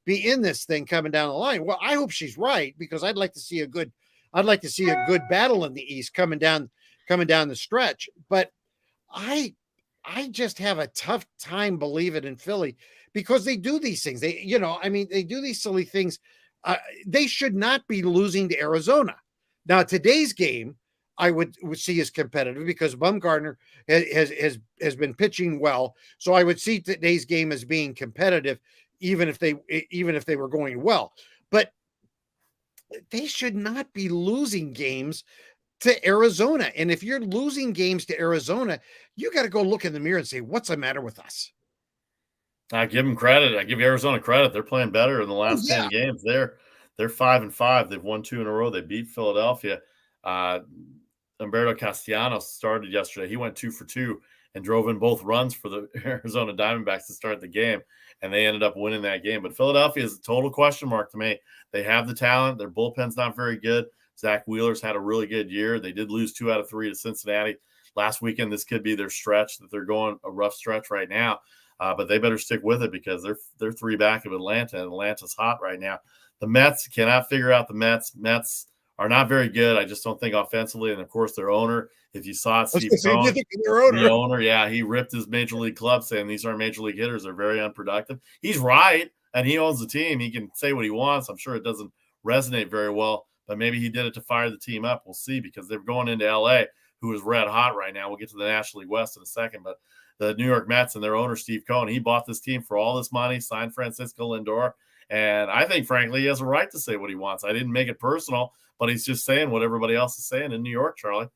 be in this thing coming down the line. Well, I hope she's right, because I'd like to see a good battle in the East coming down the stretch. But I just have a tough time believing in Philly, because they do these things. They do these silly things. They should not be losing to Arizona. Now, today's game, I would see as competitive, because Bumgarner has been pitching well. So I would see today's game as being competitive, even if they were going well. But they should not be losing games to Arizona. And if you're losing games to Arizona, you got to go look in the mirror and say, what's the matter with us? I give them credit. I give Arizona credit. They're playing better in the last 10 games. They're 5-5. They've won 2 in a row. They beat Philadelphia. Humberto Castellanos started yesterday. He went 2 for 2 and drove in both runs for the Arizona Diamondbacks to start the game, and they ended up winning that game. But Philadelphia is a total question mark to me. They have the talent. Their bullpen's not very good. Zach Wheeler's had a really good year. They did lose 2 out of 3 to Cincinnati last weekend. This could be their stretch, that they're going a rough stretch right now. But they better stick with it, because they're 3 back of Atlanta, and Atlanta's hot right now. The Mets cannot figure out the Mets. Mets are not very good. I just don't think offensively. And of course, their owner, if you saw it, Steve Cohen, the owner, he ripped his major league club, saying these aren't major league hitters. They're very unproductive. He's right, and he owns the team. He can say what he wants. I'm sure it doesn't resonate very well, but maybe he did it to fire the team up. We'll see, because they're going into LA, who is red hot right now. We'll get to the National League West in a second, but the New York Mets and their owner, Steve Cohen, he bought this team for all this money, signed Francisco Lindor. And I think, frankly, he has a right to say what he wants. I didn't make it personal, but he's just saying what everybody else is saying in New York, Charlie.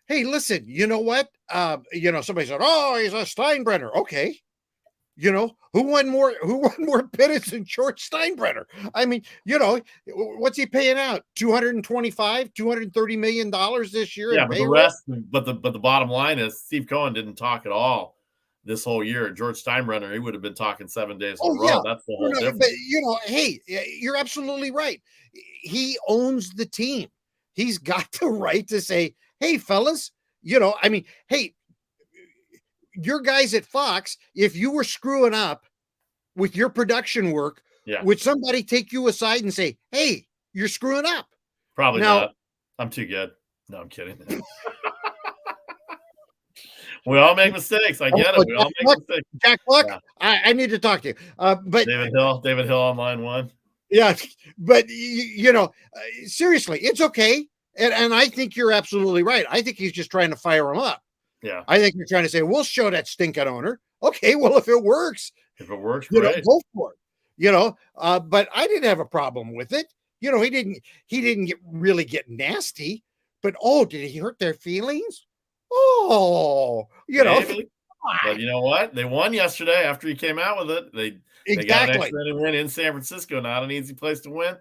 Hey, listen, you know what? Somebody said, oh, he's a Steinbrenner. Okay. You know, who won more pennants than George Steinbrenner? I mean, what's he paying out? 225, $230 million this year Yeah, in but the payroll? rest, but the bottom line is Steve Cohen didn't talk at all this whole year. George Steinbrenner, he would have been talking 7 days in a Oh, row. yeah. That's the No, whole no, difference. but, hey, you're absolutely right. He owns the team. He's got the right to say, hey, fellas, I mean, hey, your guys at Fox, if you were screwing up with your production work, Yeah, would somebody take you aside and say, hey, you're screwing up? probably Now, not. I'm too good. No, I'm kidding. We all make mistakes. I get it. We all make mistakes. Jack Buck, Yeah. I need to talk to you. But David Hill on line one. yeah, but seriously, it's okay. And I think you're absolutely right. I think he's just trying to fire him up. Yeah. I think you're trying to say, we'll show that stinking owner. Okay, well, if it works, great. go for it. But I didn't have a problem with it. He didn't really get nasty, but did he hurt their feelings? Maybe. But you know what? They won yesterday after he came out with it. They got an extra inning win in San Francisco. Not an easy place to win.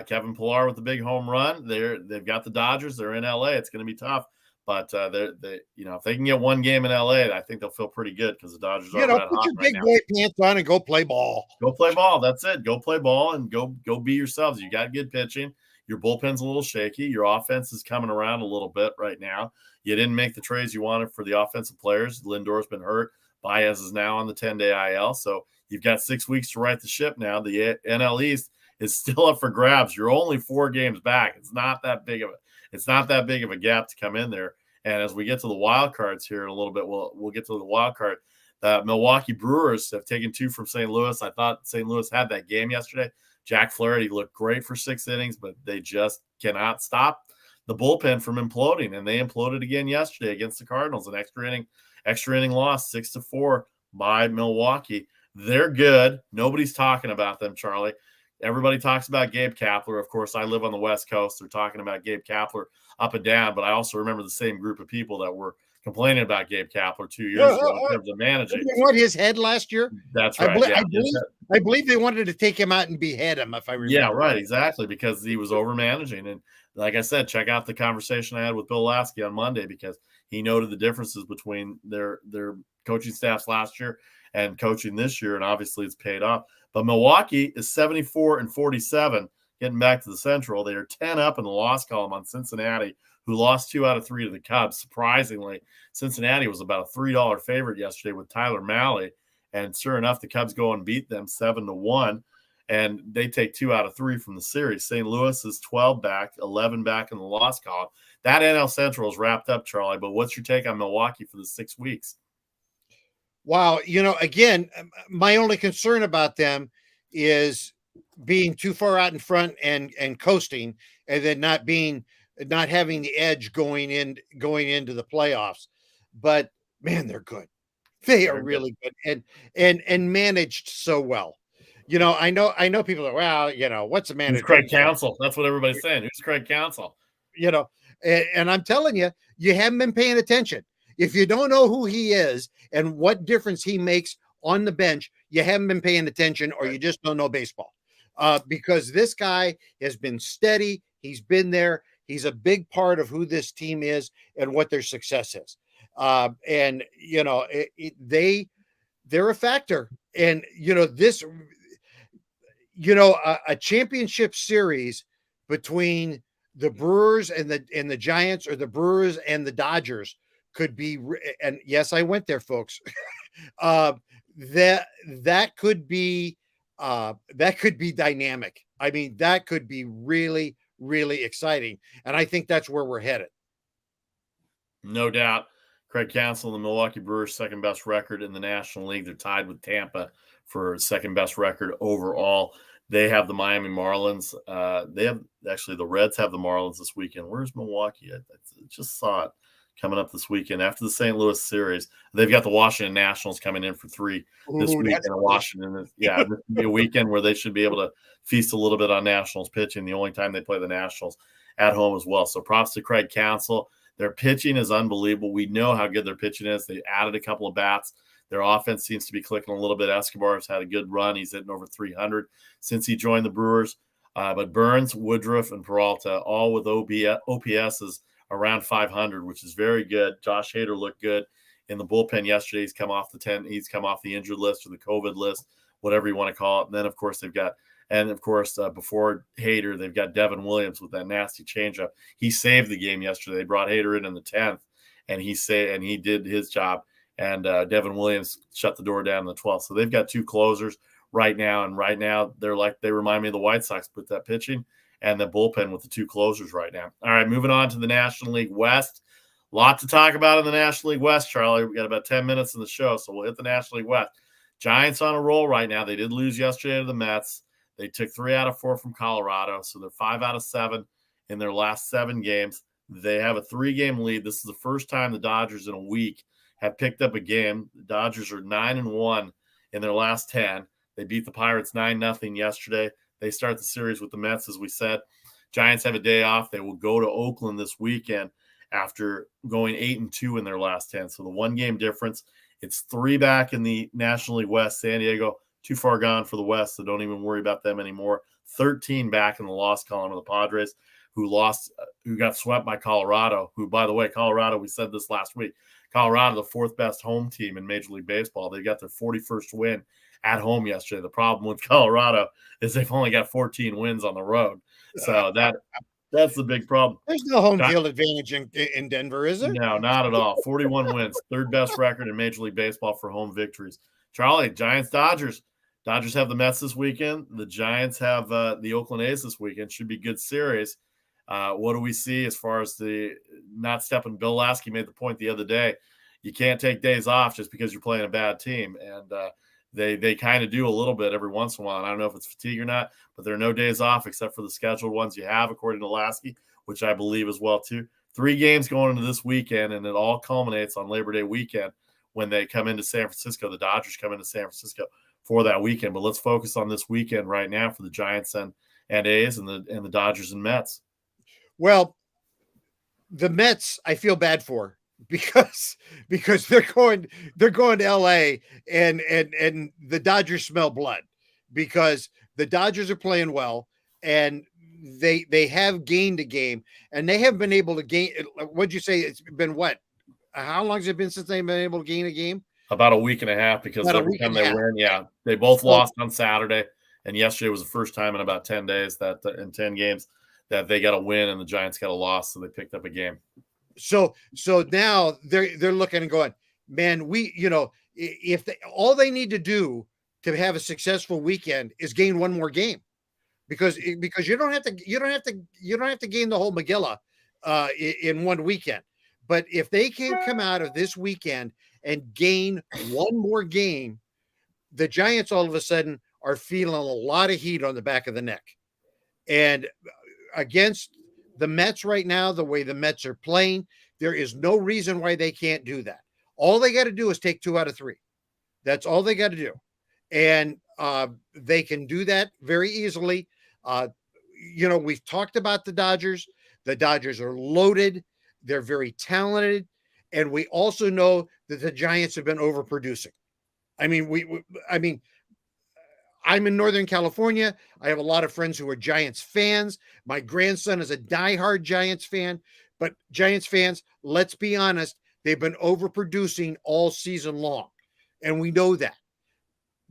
Kevin Pillar with the big home run. They've got the Dodgers. They're in LA. It's going to be tough. But if they can get one game in LA, I think they'll feel pretty good because the Dodgers are red hot put your right big now. boy pants on and go play ball. Go play ball. That's it. Go play ball and go be yourselves. You got good pitching. Your bullpen's a little shaky. Your offense is coming around a little bit right now. You didn't make the trades you wanted for the offensive players. Lindor's been hurt. Baez is now on the 10-day IL. So you've got 6 weeks to right the ship now. The NL East is still up for grabs. You're only 4 games back. It's not that big of a gap to come in there. And as we get to the wild cards here in a little bit, we'll get to the wild card. The Milwaukee Brewers have taken 2 from St. Louis. I thought St. Louis had that game yesterday. Jack Flaherty looked great for 6 innings, but they just cannot stop the bullpen from imploding. And they imploded again yesterday against the Cardinals. An extra inning loss, 6-4 by Milwaukee. They're good. Nobody's talking about them, Charlie. Everybody talks about Gabe Kapler. Of course, I live on the West Coast. They're talking about Gabe Kapler up and down, but I also remember the same group of people that were complaining about Gabe Kapler 2 years ago in terms of managing. What, his head last year? That's right. I believe they wanted to take him out and behead him, if I remember. Yeah, right, exactly, because he was over managing. And like I said, check out the conversation I had with Bill Lasky on Monday because he noted the differences between their coaching staffs last year and coaching this year, and obviously it's paid off. But Milwaukee is 74-47. Getting back to the Central, they are 10 up in the loss column on Cincinnati, who lost 2 out of 3 to the Cubs. Surprisingly, Cincinnati was about a $3 favorite yesterday with Tyler Mahle, and sure enough, the Cubs go and beat them 7-1, and they take 2 out of 3 from the series. St. Louis is 12 back, 11 back in the loss column. That NL Central is wrapped up, Charlie. But what's your take on Milwaukee for the 6 weeks? Wow, again, my only concern about them is being too far out in front and coasting, and then not having the edge going into the playoffs. But man, they're good. They are really good and managed so well. I know people are, well, what's the manager? Who's Craig Counsell? That's what everybody's saying. Who's Craig Counsell? And I'm telling you, you haven't been paying attention. If you don't know who he is and what difference he makes on the bench, you haven't been paying attention, or you just don't know baseball. Because this guy has been steady. He's been there. He's a big part of who this team is and what their success is. And they're a factor. And a championship series between the Brewers and the Giants, or the Brewers and the Dodgers, could be, and yes, I went there, folks. That could be dynamic. I mean, that could be really, really exciting. And I think that's where we're headed. No doubt. Craig Counsell, the Milwaukee Brewers' second best record in the National League. They're tied with Tampa for second best record overall. They have the Miami Marlins. The Reds have the Marlins this weekend. Where's Milwaukee? I just saw it coming up this weekend after the St. Louis series. They've got the Washington Nationals coming in for 3 this weekend in Washington. Yeah, this will be a weekend where they should be able to feast a little bit on Nationals pitching, the only time they play the Nationals at home as well. So props to Craig Counsell. Their pitching is unbelievable. We know how good their pitching is. They added a couple of bats Their offense seems to be clicking a little bit. Escobar's had a good run. He's hitting over 300 since he joined the Brewers. But Burns, Woodruff, and Peralta, all with OPSs around 500, which is very good. Josh Hader looked good in the bullpen yesterday. He's come off the injured list or the COVID list, whatever you want to call it. And then, of course, before Hader, they've got Devin Williams with that nasty changeup. He saved the game yesterday. They brought Hader in the 10th, and he did his job. And Devin Williams shut the door down in the 12th. So they've got two closers right now, and right now they remind me of the White Sox with that pitching and the bullpen with the two closers right now. All right, moving on to the National League West. A lot to talk about in the National League West, Charlie. We got about 10 minutes in the show, so we'll hit the National League West. Giants on a roll right now. They did lose yesterday to the Mets. They took 3 out of 4 from Colorado, so they're 5 out of 7 in their last 7 games. They have a 3-game lead. This is the first time the Dodgers in a week have picked up a game. The Dodgers are 9-1 in their last 10. They beat the Pirates 9-0 yesterday. They start the series with the Mets, as we said. Giants have a day off. They will go to Oakland this weekend after going 8-2 in their last 10. So the 1-game difference. It's 3 back in the National League West. San Diego, too far gone for the West, so don't even worry about them anymore. 13 back in the loss column of the Padres, who got swept by Colorado, who, by the way, Colorado, we said this last week, Colorado, the 4th best home team in Major League Baseball. They got their 41st win at home yesterday. The problem with Colorado is they've only got 14 wins on the road. So that's the big problem. There's no home field advantage in Denver, is there? No, not at all. 41 wins, 3rd best record in Major League Baseball for home victories. Charlie, Giants, Dodgers. Dodgers have the Mets this weekend. The Giants have the Oakland A's this weekend. Should be a good series. What do we see as far as the not stepping? Bill Lasky made the point the other day. You can't take days off just because you're playing a bad team. And they kind of do a little bit every once in a while. And I don't know if it's fatigue or not, but there are no days off except for the scheduled ones you have, according to Lasky, which I believe as well, too. 3 games going into this weekend, and it all culminates on Labor Day weekend when they come into San Francisco. The Dodgers come into San Francisco for that weekend. But let's focus on this weekend right now for the Giants and A's and the Dodgers and Mets. Well, the Mets, I feel bad for because they're going to LA and the Dodgers smell blood because the Dodgers are playing well and they have gained a game and they haven't been able to gain. What'd you say? It's been what? How long has it been since they've been able to gain a game? About a week and a half because every time they win, they both lost on Saturday. And yesterday was the first time in about 10 days that in 10 games that they got a win and the Giants got a loss. So they picked up a game. So now they're looking and going, man, if all they need to do to have a successful weekend is gain one more game because you don't have to gain the whole Megillah in one weekend. But if they can come out of this weekend and gain one more game, the Giants all of a sudden are feeling a lot of heat on the back of the neck. And against the Mets right now, the way the Mets are playing, there is no reason why they can't do that. All they got to do is take 2 out of 3. That's all they got to do. And they can do that very easily. We've talked about the Dodgers. The Dodgers are loaded. They're very talented. And we also know that the Giants have been overproducing. I mean, I'm in Northern California. I have a lot of friends who are Giants fans. My grandson is a diehard Giants fan. But Giants fans, let's be honest, they've been overproducing all season long. And we know that.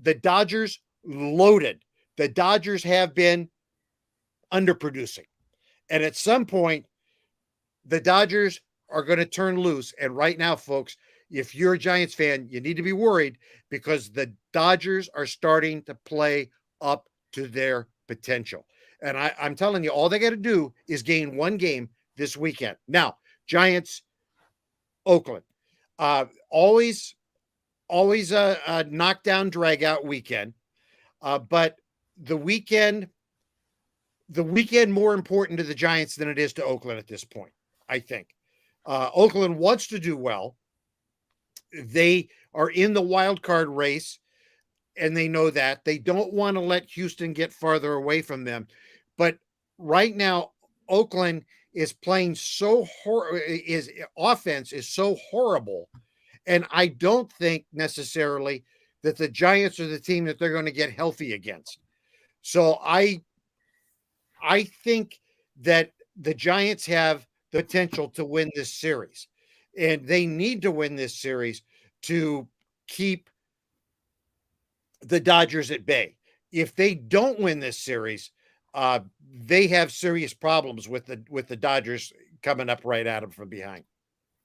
The Dodgers loaded. The Dodgers have been underproducing. And at some point, the Dodgers are going to turn loose. And right now, folks, if you're a Giants fan, you need to be worried because the Dodgers are starting to play up to their potential. And I'm telling you, all they got to do is gain one game this weekend. Now, Giants, Oakland, always a knockdown, drag out weekend. But the weekend more important to the Giants than it is to Oakland at this point, I think. Oakland wants to do well. They are in the wild card race, and they know that. They don't want to let Houston get farther away from them. But right now, Oakland is playing his offense is so horrible, And I don't think necessarily that the Giants are the team that they're going to get healthy against. So I think that the Giants have the potential to win this series, and they need to win this series to keep the Dodgers at bay. If they don't win this series, they have serious problems with the Dodgers coming up right at them from behind.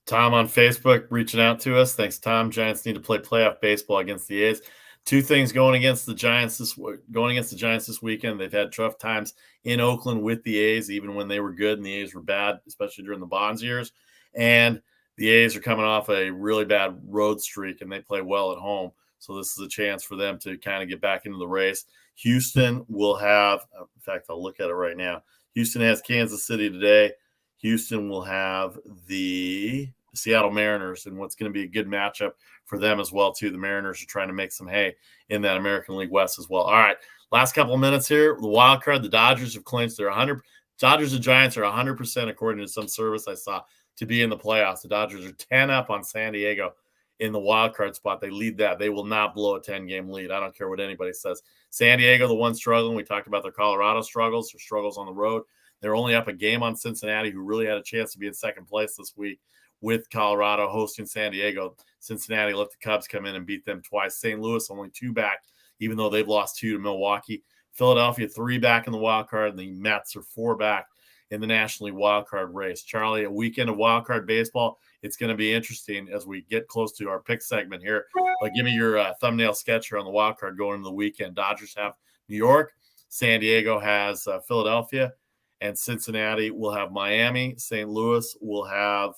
Tom on Facebook reaching out to us. Thanks, Tom. Giants need to play playoff baseball against the A's. Two things going against the Giants this weekend. They've had tough times in Oakland with the A's, even when they were good and the A's were bad, especially during the Bonds years. And the A's are coming off a really bad road streak, and they play well at home. So this is a chance for them to kind of get back into the race. Houston will have, in fact, I'll look at it right now. Houston has Kansas City today. Houston will have the Seattle Mariners, and what's going to be a good matchup for them as well, too. The Mariners are trying to make some hay in that American League West as well. All right, last couple of minutes here. The wild card, the Dodgers have clinched. They're 100. Dodgers and Giants are 100%, according to some service I saw, to be in the playoffs. The Dodgers are 10 up on San Diego in the wild card spot. They lead that. They will not blow a 10-game lead. I don't care what anybody says. San Diego, the one struggling. We talked about their Colorado struggles, their struggles on the road. They're only up a game on Cincinnati, who really had a chance to be in second place this week with Colorado hosting San Diego. Cincinnati let the Cubs come in and beat them twice. St. Louis only 2 back, even though they've lost 2 to Milwaukee. Philadelphia 3 back in the wild card, and the Mets are 4 back in the National League wild card race. Charlie, a weekend of wild card baseball. It's going to be interesting as we get close to our pick segment here. But give me your thumbnail sketch here on the wild card going into the weekend. Dodgers have New York. San Diego has Philadelphia. And Cincinnati will have Miami. St. Louis will have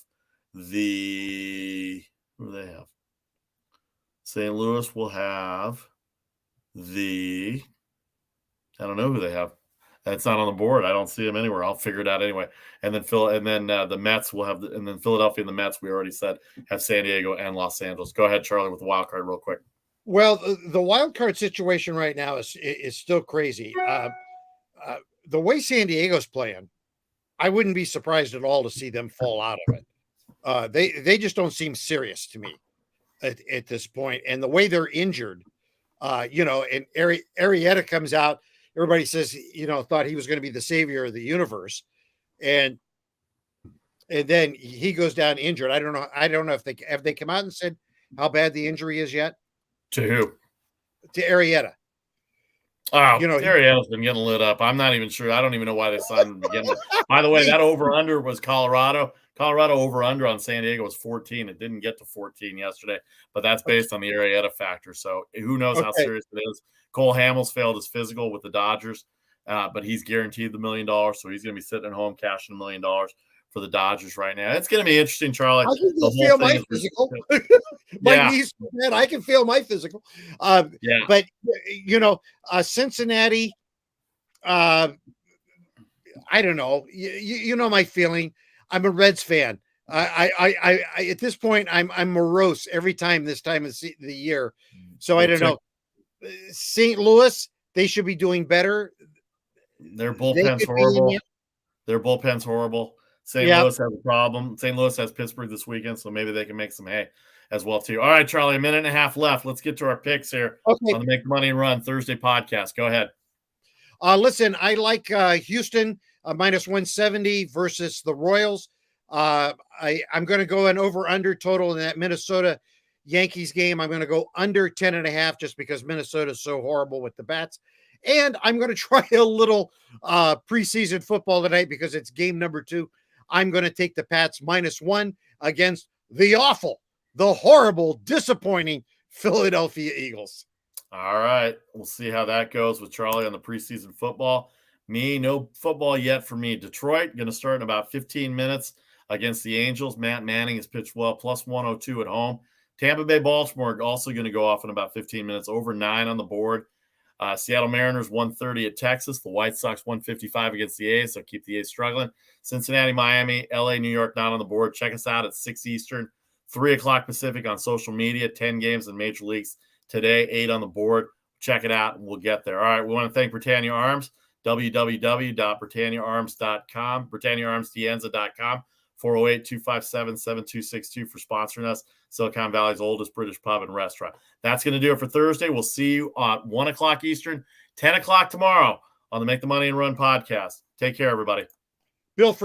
who do they have? St. Louis will have I don't know who they have. That's not on the board. I don't see them anywhere. I'll figure it out anyway. And then the Mets will have, and then Philadelphia and the Mets, we already said, have San Diego and Los Angeles. Go ahead, Charlie, with the wild card real quick. Well, the wild card situation right now is still crazy. The way San Diego's playing, I wouldn't be surprised at all to see them fall out of it. They just don't seem serious to me at this point. And the way they're injured, and Arrieta comes out, everybody says, thought he was going to be the savior of the universe. And then he goes down injured. I don't know if they come out and said how bad the injury is yet. To who? To Arrieta. Oh, Arrieta's been getting lit up. I'm not even sure. I don't even know why they signed him to begin with. By the way, that over-under was Colorado. Colorado over-under on San Diego was 14. It didn't get to 14 yesterday, but that's based on the Arrieta factor. So who knows how serious it is. Cole Hamels failed his physical with the Dodgers, but he's guaranteed the $1 million, so he's going to be sitting at home cashing $1 million for the Dodgers right now. It's going to be interesting, Charlie. I can feel my physical. My knees, man, I can feel my physical. But Cincinnati. I don't know. You know my feeling. I'm a Reds fan. I at this point I'm morose every time this time of the year. So I don't know. St. Louis, they should be doing better. Their bullpen's horrible. Their bullpen's horrible. St. Louis has a problem. St. Louis has Pittsburgh this weekend, so maybe they can make some hay as well, too. All right, Charlie, a minute and a half left. Let's get to our picks here on the Make Money and Run Thursday podcast. Go ahead. Listen, I like Houston minus 170 versus the Royals. I'm going to go an over-under total in that Minnesota Yankees game. I'm going to go under 10.5 just because Minnesota is so horrible with the bats. And I'm going to try a little preseason football tonight because it's game number 2. I'm going to take the Pats -1 against the awful, the horrible, disappointing Philadelphia Eagles. All right. We'll see how that goes with Charlie on the preseason football. Me, no football yet for me. Detroit, going to start in about 15 minutes against the Angels. Matt Manning has pitched well, plus 102 at home. Tampa Bay, Baltimore also going to go off in about 15 minutes, over 9 on the board. Seattle Mariners 130 at Texas. The White Sox 155 against the A's, so keep the A's struggling. Cincinnati, Miami, LA, New York not on the board. Check us out at 6 Eastern, 3 o'clock Pacific on social media. 10 games in major leagues today, 8 on the board. Check it out, and we'll get there. All right, we want to thank Britannia Arms, www.britanniaarms.com, britanniaarmsdienza.com 408-257-7262 for sponsoring us. Silicon Valley's oldest British pub and restaurant. That's going to do it for Thursday. We'll see you at 1 o'clock Eastern, 10 o'clock tomorrow on the Make the Money and Run podcast. Take care, everybody. Bill Free.